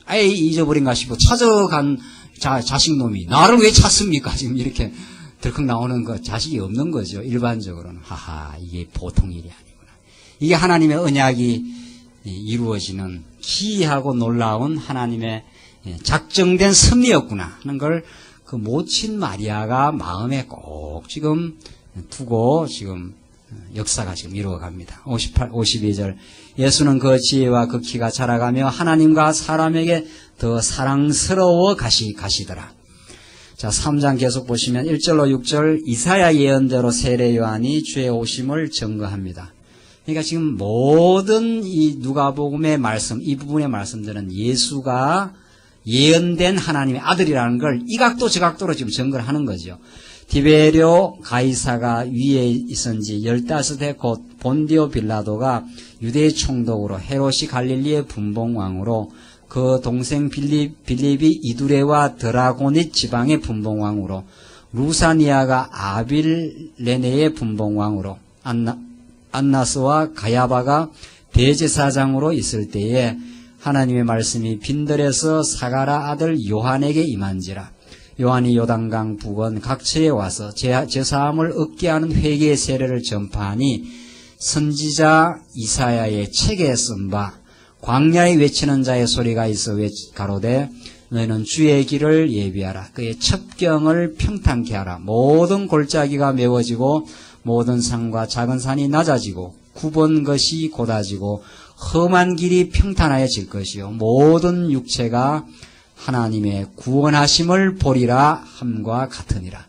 아예 잊어버린가 싶고 찾아간 자식놈이 나를 왜 찾습니까? 지금 이렇게 덜컥 나오는 거 자식이 없는 거죠. 일반적으로는. 하하, 이게 보통 일이 아니구나. 이게 하나님의 언약이 이루어지는 기이하고 놀라운 하나님의 작정된 섭리였구나 하는 걸 그 모친 마리아가 마음에 꼭 지금 두고 지금 역사가 지금 이루어갑니다. 52절 예수는 그 지혜와 그 키가 자라가며 하나님과 사람에게 더 사랑스러워 가시더라. 자, 3장 계속 보시면 1절로 6절 이사야 예언대로 세례 요한이 주의 오심을 증거합니다. 그러니까 지금 모든 이 누가복음의 말씀, 이 부분의 말씀들은 예수가 예언된 하나님의 아들이라는 걸 이 각도 저 각도로 지금 증거를 하는 거죠. 디베리오 가이사가 위에 있은지 15해 곧 본디오 빌라도가 유대의 총독으로 헤롯이 갈릴리의 분봉왕으로 그 동생 빌립이 이두레와 드라고닛 지방의 분봉왕으로 루사니아가 아빌레네의 분봉왕으로 안나스와 가야바가 대제사장으로 있을 때에 하나님의 말씀이 빈들에서 사가라 아들 요한에게 임한지라. 요한이 요단강 북은 각처에 와서 제사함을 얻게 하는 회개의 세례를 전파하니 선지자 이사야의 책에 쓴 바 광야에 외치는 자의 소리가 있어 가로되 너희는 주의 길을 예비하라. 그의 첩경을 평탄케 하라. 모든 골짜기가 메워지고 모든 산과 작은 산이 낮아지고 굽은 것이 곧아지고 험한 길이 평탄하여질 것이요 모든 육체가 하나님의 구원하심을 보리라 함과 같으니라.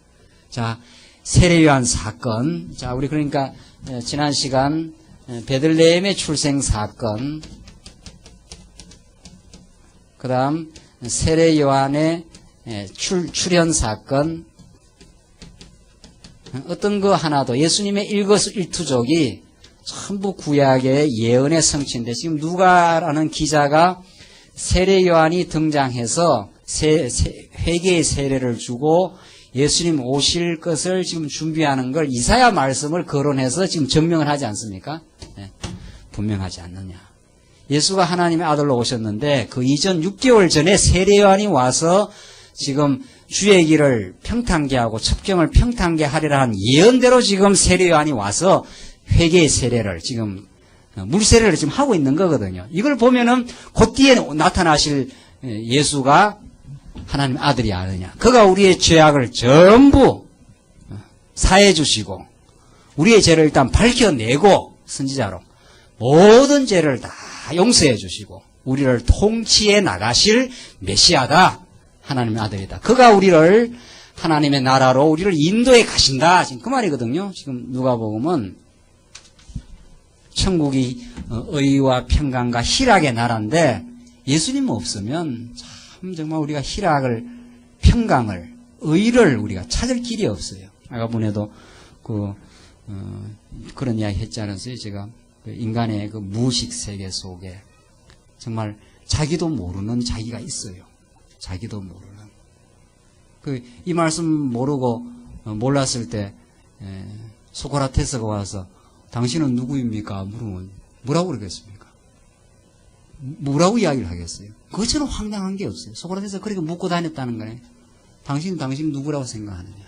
자, 세례요한 사건. 자, 우리 그러니까 지난 시간 베들레헴의 출생 사건, 그 다음 세례요한의 출현 사건, 어떤 거 하나도 예수님의 일거수일투족이 전부 구약의 예언의 성취인데 지금 누가라는 기자가 세례 요한이 등장해서 회개의 세례를 주고 예수님 오실 것을 지금 준비하는 걸 이사야 말씀을 거론해서 지금 증명을 하지 않습니까? 네, 분명하지 않느냐. 예수가 하나님의 아들로 오셨는데 그 이전 6개월 전에 세례 요한이 와서 지금 주의 길을 평탄케 하고 첩경을 평탄케 하리라 한 예언대로 지금 세례 요한이 와서 회개의 세례를 지금 물세례를 지금 하고 있는 거거든요. 이걸 보면은 곧 뒤에 나타나실 예수가 하나님의 아들이 아니냐. 그가 우리의 죄악을 전부 사해 주시고 우리의 죄를 일단 밝혀내고 선지자로 모든 죄를 다 용서해 주시고 우리를 통치해 나가실 메시아다. 하나님의 아들이다. 그가 우리를 하나님의 나라로 우리를 인도해 가신다. 지금 그 말이거든요. 지금 누가복음은 천국이 의와 평강과 희락의 나라인데 예수님 없으면 참 정말 우리가 희락을, 평강을, 의를 우리가 찾을 길이 없어요. 아까 분에도 그런 이야기 했지 않았어요? 제가 인간의 그 무의식 세계 속에 정말 자기도 모르는 자기가 있어요. 자기도 모르는. 이 말씀 모르고 몰랐을 때 소크라테스가 와서 당신은 누구입니까? 물으면 뭐라고 그러겠습니까? 뭐라고 이야기를 하겠어요? 그것처럼 황당한 게 없어요. 소크라테스가 그렇게 묻고 다녔다는 거네. 당신 누구라고 생각하느냐?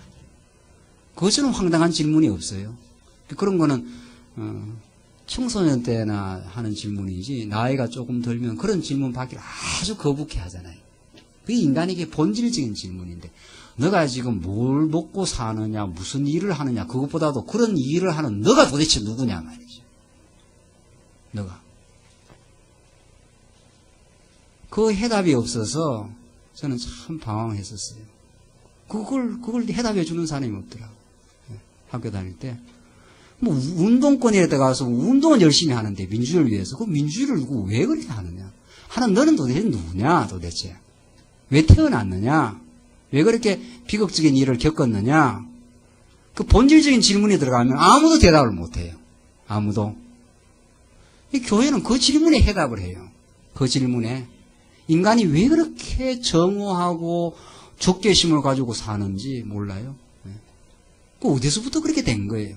그것처럼 황당한 질문이 없어요. 그런 거는 청소년 때나 하는 질문이지 나이가 조금 들면 그런 질문 받기를 아주 거북해 하잖아요. 그게 인간에게 본질적인 질문인데 너가 지금 뭘 먹고 사느냐, 무슨 일을 하느냐, 그것보다도 그런 일을 하는 너가 도대체 누구냐 말이죠. 너가. 그 해답이 없어서 저는 참 방황했었어요. 그걸 해답해 주는 사람이 없더라. 학교 다닐 때. 뭐, 운동권에 들어가서 운동은 열심히 하는데, 민주주의를 위해서. 그 민주주의를 왜 그렇게 하느냐? 너는 도대체 누구냐, 도대체? 왜 태어났느냐? 왜 그렇게 비극적인 일을 겪었느냐? 그 본질적인 질문에 들어가면 아무도 대답을 못 해요. 아무도. 이 교회는 그 질문에 해답을 해요. 그 질문에. 인간이 왜 그렇게 정오하고 적개심을 가지고 사는지 몰라요. 그 어디서부터 그렇게 된 거예요.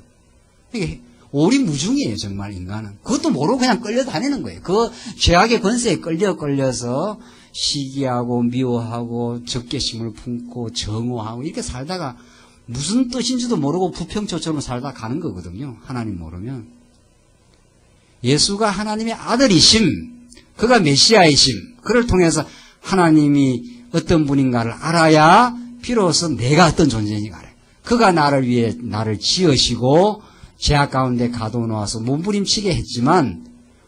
이게 오리무중이에요, 정말 인간은. 그것도 모르고 그냥 끌려다니는 거예요. 그 죄악의 권세에 끌려서 시기하고 미워하고 적개심을 품고 정오하고 이렇게 살다가 무슨 뜻인지도 모르고 부평초처럼 살다 가는 거거든요. 하나님 모르면. 예수가 하나님의 아들이심, 그가 메시아이심, 그를 통해서 하나님이 어떤 분인가를 알아야 비로소 내가 어떤 존재인지 알아요. 그가 나를 위해 나를 지으시고 죄악 가운데 가둬놓아서 몸부림치게 했지만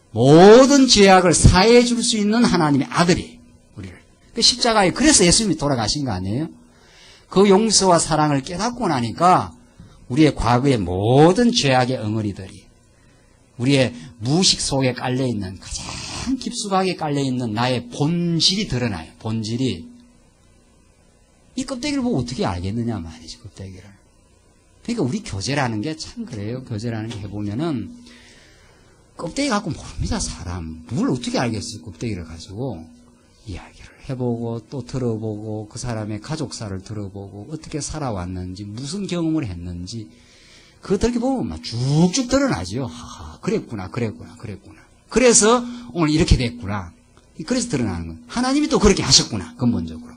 모든 죄악을 사해해 줄 수 있는 하나님의 아들이 우리를. 그 십자가에 그래서 예수님이 돌아가신 거 아니에요? 그 용서와 사랑을 깨닫고 나니까 우리의 과거의 모든 죄악의 엉어리들이 우리의 무의식 속에 깔려있는 가장 깊숙하게 깔려있는 나의 본질이 드러나요. 본질이. 이 껍데기를 보고 어떻게 알겠느냐 말이지, 껍데기를. 그러니까 우리 교제라는 게 참 그래요. 교제라는 게 해보면은 껍데기 갖고 모릅니다, 사람. 뭘 어떻게 알겠어요, 껍데기를 가지고. 이야기를 해보고 또 들어보고 그 사람의 가족사를 들어보고 어떻게 살아왔는지 무슨 경험을 했는지 그거 들게 보면 막 쭉쭉 드러나죠. 그랬구나. 그래서 오늘 이렇게 됐구나. 그래서 드러나는 거예요. 하나님이 또 그렇게 하셨구나, 근본적으로.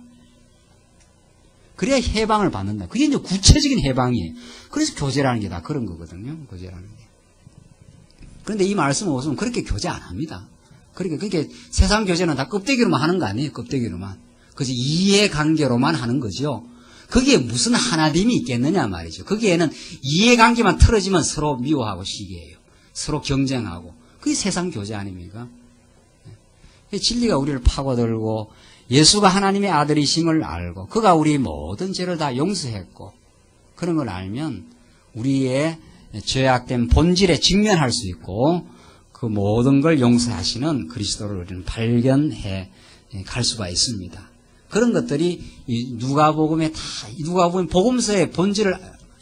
그래야 해방을 받는다. 그게 이제 구체적인 해방이에요. 그래서 교제라는 게 다 그런 거거든요. 교제라는 게. 그런데 이 말씀을 보시면 그렇게 교제 안 합니다. 그렇게 세상 교제는 다 껍데기로만 하는 거 아니에요. 껍데기로만. 그래서 이해관계로만 하는 거죠. 거기에 무슨 하나됨이 있겠느냐 말이죠. 거기에는 이해관계만 틀어지면 서로 미워하고 시기해요. 서로 경쟁하고. 그게 세상 교제 아닙니까? 진리가 우리를 파고들고 예수가 하나님의 아들이심을 알고 그가 우리 모든 죄를 다 용서했고 그런 걸 알면 우리의 죄악된 본질에 직면할 수 있고 그 모든 걸 용서하시는 그리스도를 우리는 발견해 갈 수가 있습니다. 그런 것들이 누가복음에 누가복음 복음서의 본질을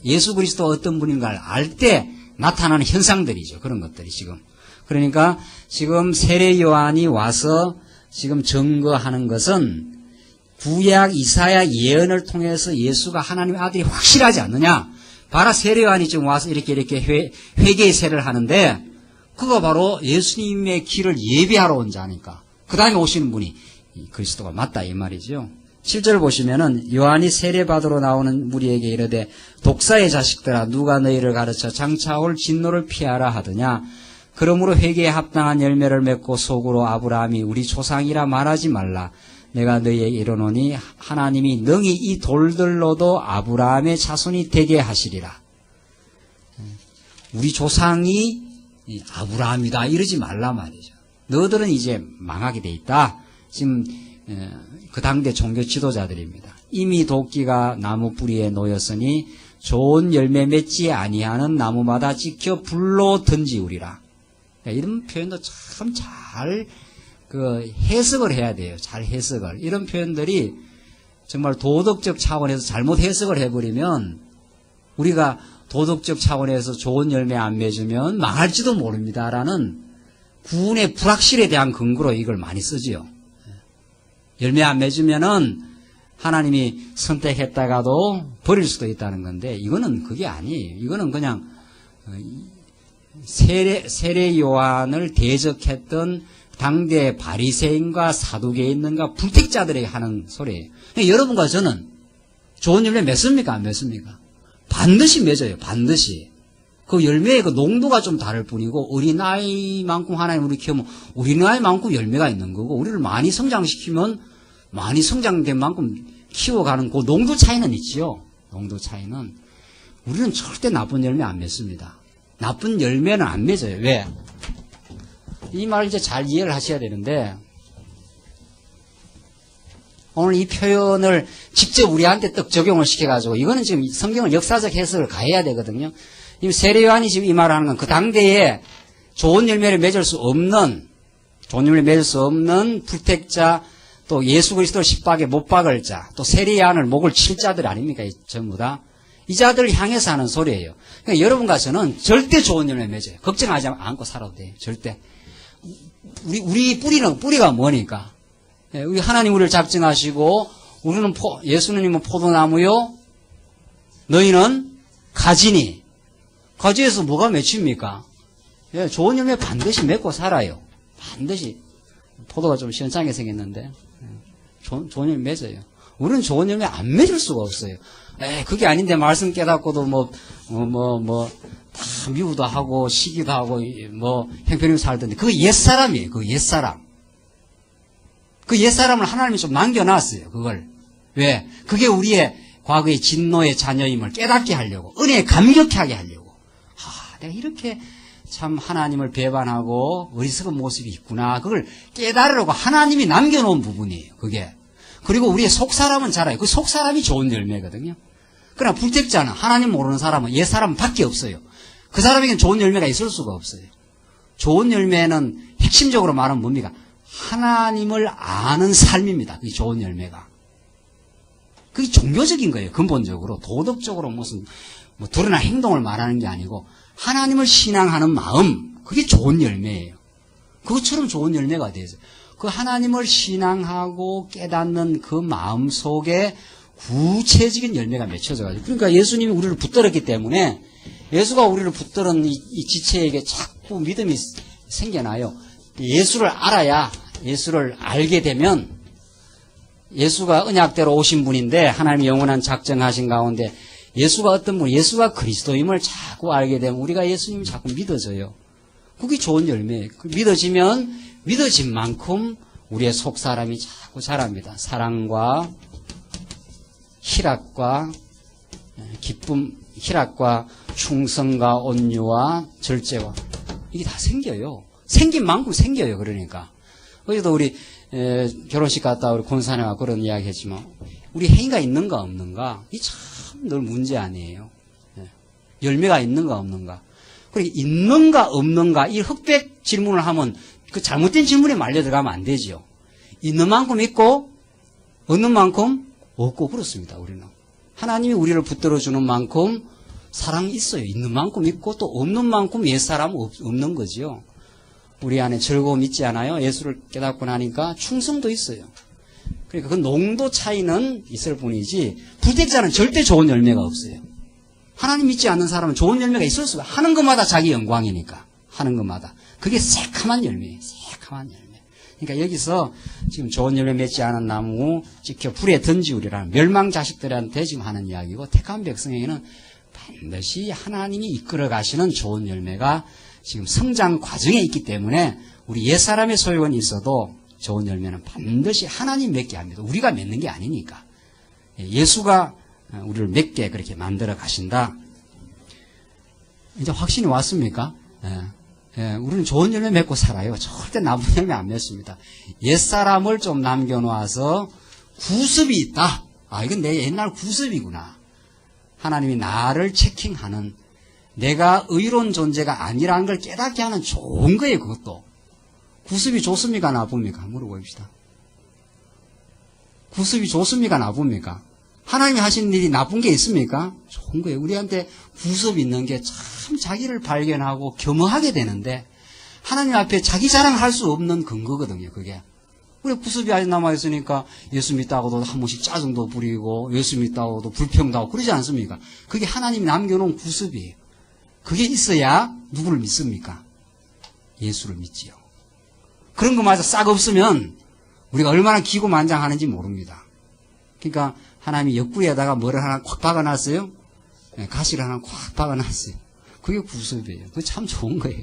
예수 그리스도가 어떤 분인가를 알 때 나타나는 현상들이죠. 그런 것들이 지금. 그러니까 지금 세례 요한이 와서 지금 증거하는 것은 구약 이사야 예언을 통해서 예수가 하나님의 아들이 확실하지 않느냐. 봐라, 세례 요한이 지금 와서 이렇게 회개의 세례를 하는데 그거 바로 예수님의 길을 예비하러 온 자니까. 그 다음에 오시는 분이 그리스도가 맞다 이 말이죠. 7절 보시면은 요한이 세례받으러 나오는 무리에게 이르되 독사의 자식들아 누가 너희를 가르쳐 장차 올 진노를 피하라 하더냐. 그러므로 회개에 합당한 열매를 맺고 속으로 아브라함이 우리 조상이라 말하지 말라. 내가 너희에게 이르노니 하나님이 능히 이 돌들로도 아브라함의 자손이 되게 하시리라. 우리 조상이 아브라함이다 이러지 말라 말이죠. 너희들은 이제 망하게 돼 있다. 지금 그 당대 종교 지도자들입니다. 이미 도끼가 나무 뿌리에 놓였으니 좋은 열매 맺지 아니하는 나무마다 찍혀 불로 던지우리라. 이런 표현도 참 잘 해석을 해야 돼요. 잘 해석을. 이런 표현들이 정말 도덕적 차원에서 잘못 해석을 해버리면 우리가 도덕적 차원에서 좋은 열매 안 맺으면 망할지도 모릅니다라는 구원의 불확실에 대한 근거로 이걸 많이 쓰지요. 열매 안 맺으면은 하나님이 선택했다가도 버릴 수도 있다는 건데 이거는 그게 아니에요. 이거는 그냥 세례 요한을 대적했던 당대 바리새인과 사두개인과 불택자들에게 하는 소리예요. 여러분과 저는 좋은 열매 맺습니까? 안 맺습니까? 반드시 맺어요. 반드시. 그 열매의 그 농도가 좀 다를 뿐이고 어린아이만큼 하나님 우리 키우면 어린아이만큼 열매가 있는 거고 우리를 많이 성장시키면 많이 성장된 만큼 키워가는 그 농도 차이는 있지요. 농도 차이는. 우리는 절대 나쁜 열매 안 맺습니다. 나쁜 열매는 안 맺어요. 왜? 이 말 이제 잘 이해를 하셔야 되는데 오늘 이 표현을 직접 우리한테 딱 적용을 시켜가지고 이거는 지금 성경을 역사적 해석을 가해야 되거든요. 이 세례 요한이 지금 이 말을 하는 건 그 당대에 좋은 열매를 맺을 수 없는 불택자, 또 예수 그리스도를 십박에 못 박을 자, 또 세례 요한을 목을 칠 자들 아닙니까? 전부 다. 이 자들을 향해서 하는 소리예요. 그러니까 여러분과 저는 절대 좋은 열매 맺어요. 걱정하지 않고 살아도 돼요. 절대. 우리 뿌리가 뭐니까? 우리 하나님 우리를 작정하시고, 예수님은 포도나무요, 너희는 가지니. 가지에서 뭐가 맺힙니까? 좋은 열매 반드시 맺고 살아요. 반드시. 포도가 좀 시원찮게 생겼는데, 좋은 열매 맺어요. 우리는 좋은 열매 안 맺을 수가 없어요. 그게 아닌데 말씀 깨닫고도 다 미우도 하고, 시기도 하고, 형편없이 살던데, 그거 옛사람이에요. 그 옛사람. 그 옛사람을 하나님이 좀 남겨놨어요. 그걸. 왜? 그게 우리의 과거의 진노의 자녀임을 깨닫게 하려고, 은혜에 감격하게 하려고. 내가 이렇게 참 하나님을 배반하고 어리석은 모습이 있구나. 그걸 깨달으려고 하나님이 남겨놓은 부분이에요. 그게. 그리고 우리의 속사람은 자라요. 그 속사람이 좋은 열매거든요. 그러나 불택자는, 하나님 모르는 사람은 옛사람 밖에 없어요. 그 사람에게는 좋은 열매가 있을 수가 없어요. 좋은 열매는 핵심적으로 말하면 뭡니까? 하나님을 아는 삶입니다. 그게 좋은 열매가. 그게 종교적인 거예요. 근본적으로. 도덕적으로 무슨 드러난 행동을 말하는 게 아니고 하나님을 신앙하는 마음, 그게 좋은 열매예요. 그것처럼 좋은 열매가 되죠. 그 하나님을 신앙하고 깨닫는 그 마음 속에 구체적인 열매가 맺혀져가지고. 그러니까 예수님이 우리를 붙들었기 때문에 예수가 우리를 붙들은 이 지체에게 자꾸 믿음이 생겨나요. 예수를 알아야, 예수를 알게 되면, 예수가 언약대로 오신 분인데 하나님이 영원한 작정하신 가운데 예수가 어떤 분, 예수가 그리스도임을 자꾸 알게 되면 우리가 예수님이 자꾸 믿어져요. 그게 좋은 열매예요. 믿어지면 믿어진 만큼 우리의 속사람이 자꾸 자랍니다. 사랑과 희락과 기쁨, 희락과 충성과 온유와 절제와 이게 다 생겨요. 생긴 만큼 생겨요. 그러니까. 어제도 우리 결혼식 갔다 우리 권사님과 그런 이야기 했지만 우리 행위가 있는가 없는가 이 참 늘 문제 아니에요. 열매가 있는가 없는가. 그리고 있는가 없는가 이 흑백 질문을 하면 그 잘못된 질문에 말려 들어가면 안 되지요. 있는 만큼 있고 없는 만큼 없고 그렇습니다. 우리는. 하나님이 우리를 붙들어주는 만큼 사랑이 있어요. 있는 만큼 있고 또 없는 만큼 옛사람은 없는 거지요. 우리 안에 즐거움 있지 않아요? 예수를 깨닫고 나니까 충성도 있어요. 그러니까 그 농도 차이는 있을 뿐이지 불택자는 절대 좋은 열매가 없어요. 하나님 믿지 않는 사람은 좋은 열매가 있을 수가 하는 것마다 자기 영광이니까 하는 것마다 그게 새카만 열매예요. 새카만 열매. 그러니까 여기서 지금 좋은 열매 맺지 않은 나무 지켜 불에 던지우리라는 멸망 자식들한테 지금 하는 이야기고 택한 백성에게는 반드시 하나님이 이끌어 가시는 좋은 열매가 지금 성장 과정에 있기 때문에 우리 옛사람의 소유는 있어도 좋은 열매는 반드시 하나님 맺게 합니다. 우리가 맺는 게 아니니까. 예수가 우리를 맺게 그렇게 만들어 가신다. 이제 확신이 왔습니까? 우리는 좋은 열매 맺고 살아요. 절대 나쁜 열매 안 맺습니다. 옛사람을 좀 남겨놓아서 구습이 있다. 이건 내 옛날 구습이구나. 하나님이 나를 체킹하는 내가 의로운 존재가 아니라는 걸 깨닫게 하는 좋은 거예요. 그것도. 구습이 좋습니까? 나쁩니까? 물어봅시다. 구습이 좋습니까? 나쁩니까? 하나님이 하신 일이 나쁜 게 있습니까? 좋은 거예요. 우리한테 구습이 있는 게 참 자기를 발견하고 겸허하게 되는데 하나님 앞에 자기 자랑할 수 없는 근거거든요. 그게. 우리 구습이 아직 남아있으니까 예수 믿다고도 한 번씩 짜증도 부리고 예수 믿다고도 불평도 하고 그러지 않습니까? 그게 하나님이 남겨놓은 구습이에요. 그게 있어야 누구를 믿습니까? 예수를 믿지요. 그런 거마저 싹 없으면 우리가 얼마나 기고만장하는지 모릅니다. 그러니까 하나님이 옆구리에다가 뭐를 하나 콱 박아놨어요? 가시를 하나 콱 박아놨어요. 그게 구습이에요. 그게 참 좋은 거예요.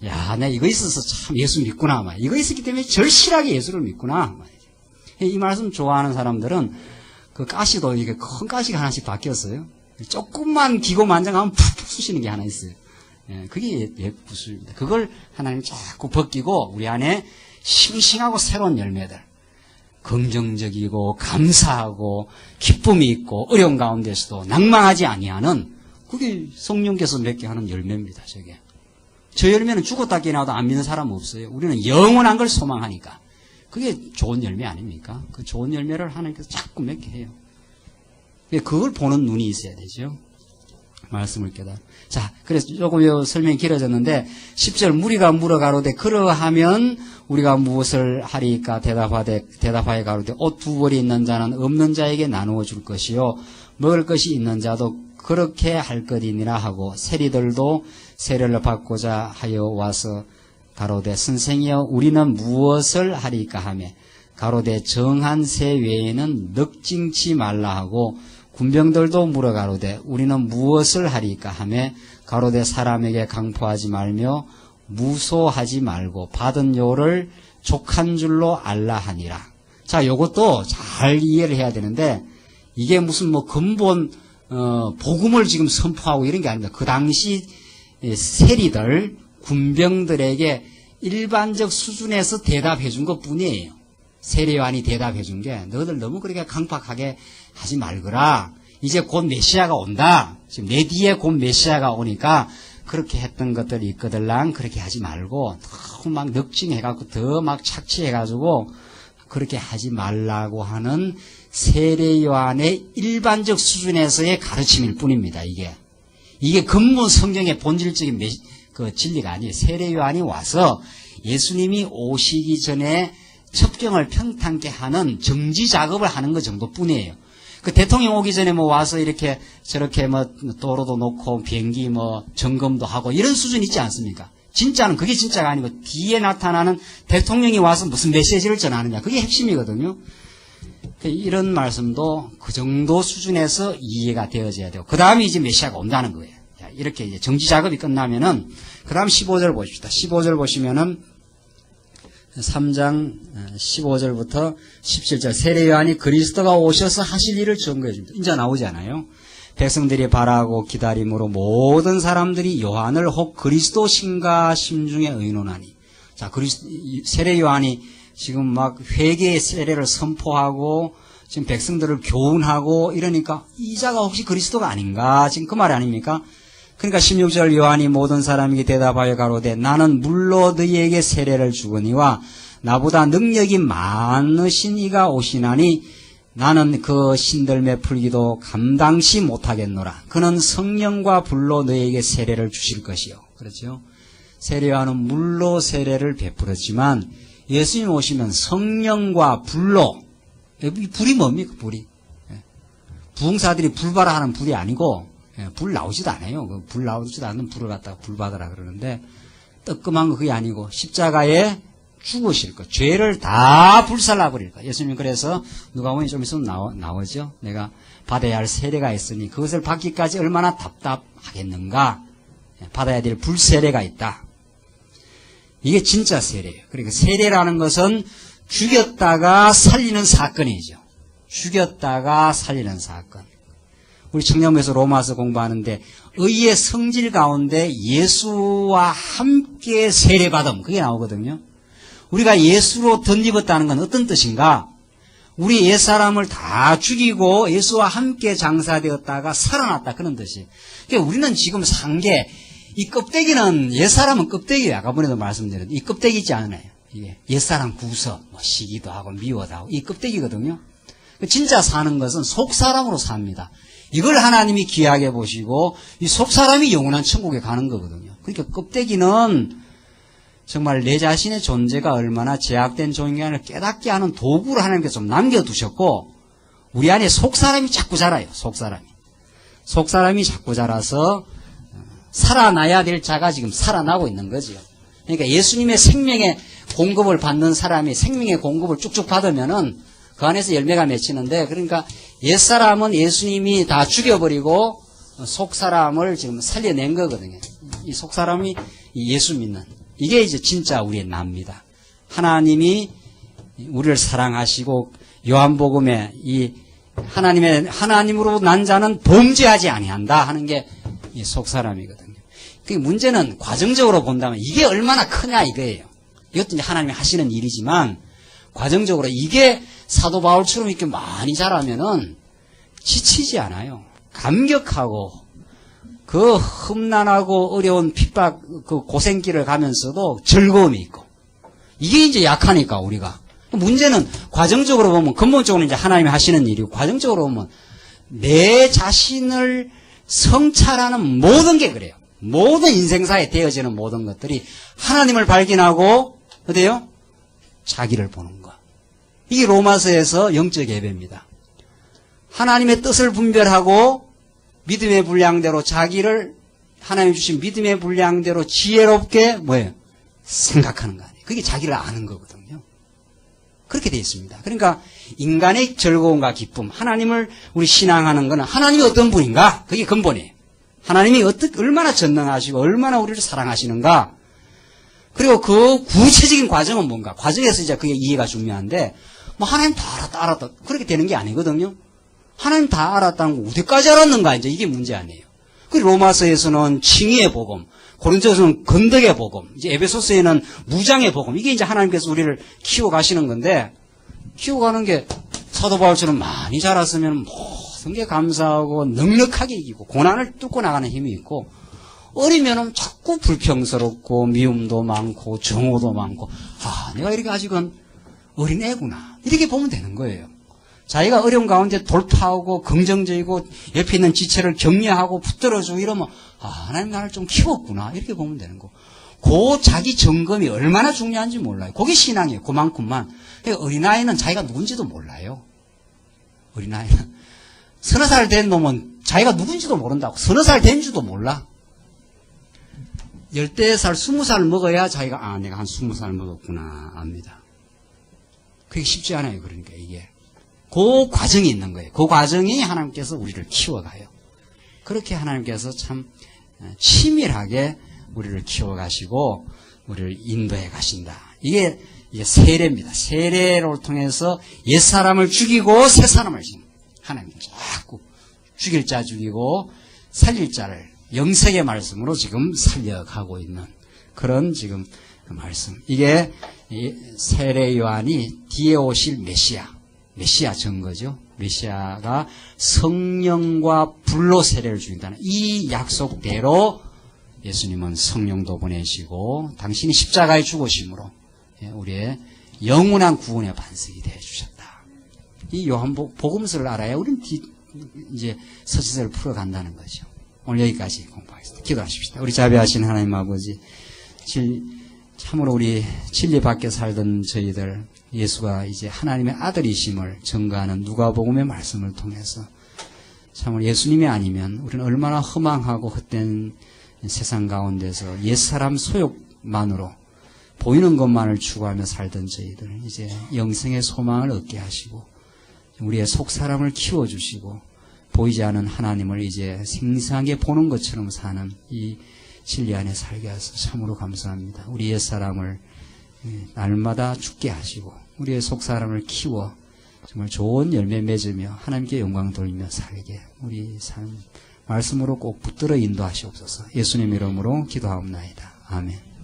야, 내가 이거 있어서 참 예수 믿구나. 이거 있었기 때문에 절실하게 예수를 믿구나. 이 말씀 좋아하는 사람들은 그 가시도 이게 큰 가시가 하나씩 바뀌었어요. 조금만 기고만장하면 푹푹 쑤시는 게 하나 있어요. 그게 구습입니다. 그걸 하나님 자꾸 벗기고 우리 안에 싱싱하고 새로운 열매들. 긍정적이고 감사하고 기쁨이 있고 어려운 가운데서도 낭망하지 아니하는 그게 성령께서 맺게 하는 열매입니다. 저게. 저 열매는 죽었다 깨어나도 안 믿는 사람 없어요. 우리는 영원한 걸 소망하니까. 그게 좋은 열매 아닙니까? 그 좋은 열매를 하나님께서 자꾸 맺게 해요. 그걸 보는 눈이 있어야 되죠. 말씀을 깨달아. 자, 그래서 조금 설명이 길어졌는데 10절 무리가 물어가로되 그러하면 우리가 무엇을 하리까 대답하여 가로되 옷 두 벌이 있는 자는 없는 자에게 나누어 줄 것이요 먹을 것이 있는 자도 그렇게 할 것이니라 하고 세리들도 세례를 받고자 하여 와서 가로되 선생이여 우리는 무엇을 하리까 하며 가로되 정한 새 외에는 넉징치 말라 하고 군병들도 물어 가로되 우리는 무엇을 하리까 하며 가로되 사람에게 강포하지 말며 무소하지 말고 받은 요를 족한 줄로 알라 하니라. 자, 요것도 잘 이해를 해야 되는데 이게 무슨 뭐 근본 복음을 지금 선포하고 이런 게 아닙니다. 그 당시 세리들 군병들에게 일반적 수준에서 대답해 준 것 뿐이에요. 세례요한이 대답해 준 게 너희들 너무 그렇게 강팍하게 하지 말거라. 이제 곧 메시아가 온다. 지금 내 뒤에 곧 메시아가 오니까 그렇게 했던 것들이 있거들랑 그렇게 하지 말고 너무 막 넉징해갖고 더 막 착취해가지고 그렇게 하지 말라고 하는 세례요한의 일반적 수준에서의 가르침일 뿐입니다. 이게 근본 성경의 본질적인 그 진리가 아니에요. 세례요한이 와서 예수님이 오시기 전에 첩경을 평탄케 하는 정지 작업을 하는 것 정도뿐이에요. 그 대통령 오기 전에 뭐 와서 이렇게 저렇게 뭐 도로도 놓고 비행기 뭐 점검도 하고 이런 수준 있지 않습니까? 진짜는 그게 진짜가 아니고 뒤에 나타나는 대통령이 와서 무슨 메시지를 전하느냐. 그게 핵심이거든요. 이런 말씀도 그 정도 수준에서 이해가 되어져야 되고 그 다음에 이제 메시아가 온다는 거예요. 이렇게 이제 정지 작업이 끝나면은 그 다음 15절 보십시다. 15절 보시면은 3장 15절부터 17절 세례 요한이 그리스도가 오셔서 하실 일을 증거해 줍니다. 이제 나오잖아요. 백성들이 바라고 기다림으로 모든 사람들이 요한을 혹 그리스도신가 심중에 의논하니. 자, 세례 요한이 지금 막 회개의 세례를 선포하고 지금 백성들을 교훈하고 이러니까 이자가 혹시 그리스도가 아닌가? 지금 그 말 아닙니까? 그러니까 16절 요한이 모든 사람에게 대답하여 가로되 나는 물로 너희에게 세례를 주거니와 나보다 능력이 많으신 이가 오시나니 나는 그 신들매 풀기도 감당시 못하겠노라. 그는 성령과 불로 너희에게 세례를 주실 것이요. 그렇죠? 세례 요한은 물로 세례를 베풀었지만 예수님 오시면 성령과 불로. 불이 뭡니까? 불이. 부흥사들이 불바라하는 불이 아니고 불 나오지도 않아요. 불 나오지도 않는 불을 갖다가 불 받으라 그러는데 뜨끔한 거 그게 아니고 십자가에 죽으실 것. 죄를 다 불살라버릴 것. 예수님 그래서 누가복음에 좀 있으면 나오죠. 내가 받아야 할 세례가 있으니 그것을 받기까지 얼마나 답답하겠는가. 받아야 될 불세례가 있다. 이게 진짜 세례예요. 그러니까 세례라는 것은 죽였다가 살리는 사건이죠. 죽였다가 살리는 사건. 우리 청년부에서 로마서 공부하는데 의의 성질 가운데 예수와 함께 세례받음 그게 나오거든요. 우리가 예수로 덧입었다는 건 어떤 뜻인가? 우리 옛사람을 다 죽이고 예수와 함께 장사되었다가 살아났다 그런 뜻이에요. 그러니까 우리는 지금 산 게 이 껍데기는 옛사람은 껍데기예요. 아까번에도 말씀드렸는데 이 껍데기 있지 않아요. 이게 옛사람 구석 뭐 시기도 하고 미워도 하고 이 껍데기거든요. 진짜 사는 것은 속사람으로 삽니다. 이걸 하나님이 귀하게 보시고 이 속사람이 영원한 천국에 가는 거거든요. 그러니까 껍데기는 정말 내 자신의 존재가 얼마나 제약된 존재를 깨닫게 하는 도구를 하나님께서 좀 남겨두셨고 우리 안에 속사람이 자꾸 자라요. 속사람이 자꾸 자라서 살아나야 될 자가 지금 살아나고 있는 거죠. 그러니까 예수님의 생명의 공급을 받는 사람이 생명의 공급을 쭉쭉 받으면은 그 안에서 열매가 맺히는데 그러니까 옛사람은 예수님이 다 죽여버리고 속사람을 지금 살려낸 거거든요. 이 속사람이 예수 믿는 이게 이제 진짜 우리의 나입니다. 하나님이 우리를 사랑하시고 요한복음에 이 하나님으로 난 자는 범죄하지 아니한다 하는 게 이 속사람이거든요. 그 문제는 과정적으로 본다면 이게 얼마나 크냐 이거예요. 이것도 이제 하나님이 하시는 일이지만 과정적으로 이게 사도 바울처럼 이렇게 많이 자라면은 지치지 않아요. 감격하고 그 험난하고 어려운 핍박 그 고생길을 가면서도 즐거움이 있고 이게 이제 약하니까 우리가 문제는 과정적으로 보면 근본적으로 이제 하나님이 하시는 일이고 과정적으로 보면 내 자신을 성찰하는 모든 게 그래요. 모든 인생사에 되어지는 모든 것들이 하나님을 발견하고 어때요? 자기를 보는 것. 이게 로마서에서 영적 예배입니다. 하나님의 뜻을 분별하고 믿음의 분량대로 자기를 하나님 주신 믿음의 분량대로 지혜롭게 뭐예요? 생각하는 거 아니에요. 그게 자기를 아는 거거든요. 그렇게 되어 있습니다. 그러니까 인간의 즐거움과 기쁨, 하나님을 우리 신앙하는 것은 하나님이 어떤 분인가? 그게 근본이에요. 하나님이 얼마나 전능하시고 얼마나 우리를 사랑하시는가? 그리고 그 구체적인 과정은 뭔가? 과정에서 이제 그게 이해가 중요한데 뭐 하나님 다 알았다. 그렇게 되는 게 아니거든요. 하나님 다 알았다는 거 어디까지 알았는가? 이제 이게 문제 아니에요. 그리고 로마서에서는 칭의의 복음, 고린도서는 건덕의 복음, 이제 에베소서에는 무장의 복음. 이게 이제 하나님께서 우리를 키워가시는 건데 키워가는 게 사도 바울처럼 많이 자랐으면 모든 게 감사하고 넉넉하게 이기고 고난을 뚫고 나가는 힘이 있고 어리면은 자꾸 불평스럽고 미움도 많고 정오도 많고 내가 이렇게 아직은 어린애구나 이렇게 보면 되는 거예요. 자기가 어려운 가운데 돌파하고 긍정적이고 옆에 있는 지체를 격려하고 붙들어주고 이러면 하나님 나를 좀 키웠구나 이렇게 보면 되는 거. 그 자기 점검이 얼마나 중요한지 몰라요. 그게 신앙이에요. 그만큼만. 그러니까 어린아이는 자기가 누군지도 몰라요. 어린아이는. 서너 살 된 놈은 자기가 누군지도 모른다고. 서너 살 된 줄도 몰라. 10살, 20살 먹어야 자기가 내가 한 20살 먹었구나 압니다. 그게 쉽지 않아요. 그러니까 이게. 그 과정이 있는 거예요. 그 과정이 하나님께서 우리를 키워가요. 그렇게 하나님께서 참 치밀하게 우리를 키워가시고 우리를 인도해 가신다. 이게 세례입니다. 세례를 통해서 옛사람을 죽이고 새사람을 지금 하나님은 자꾸 죽일 자 죽이고 살릴 자를 영생의 말씀으로 지금 살려가고 있는 그런 지금 말씀. 이게 세례 요한이 뒤에 오실 메시아 증거죠. 메시아가 성령과 불로 세례를 주인다는 이 약속대로 예수님은 성령도 보내시고 당신이 십자가에 죽으심으로 우리의 영원한 구원의 반석이 되어 주셨다. 이 요한복음서를 알아야 우리는 이제 서지서를 풀어간다는 거죠. 오늘 여기까지 공부하겠습니다. 기도하십시다. 우리 자비하신 하나님 아버지, 참으로 우리 진리 밖에 살던 저희들 예수가 이제 하나님의 아들이심을 증거하는 누가복음의 말씀을 통해서 참으로 예수님이 아니면 우리는 얼마나 허망하고 헛된 세상 가운데서 옛사람 소욕만으로 보이는 것만을 추구하며 살던 저희들 이제 영생의 소망을 얻게 하시고 우리의 속사람을 키워주시고 보이지 않은 하나님을 이제 생생하게 보는 것처럼 사는 이 진리 안에 살게 하셔서 참으로 감사합니다. 우리 옛사람을 날마다 죽게 하시고 우리의 속사람을 키워 정말 좋은 열매 맺으며 하나님께 영광 돌리며 살게 우리 삶 말씀으로 꼭 붙들어 인도하시옵소서. 예수님 이름으로 기도하옵나이다. 아멘.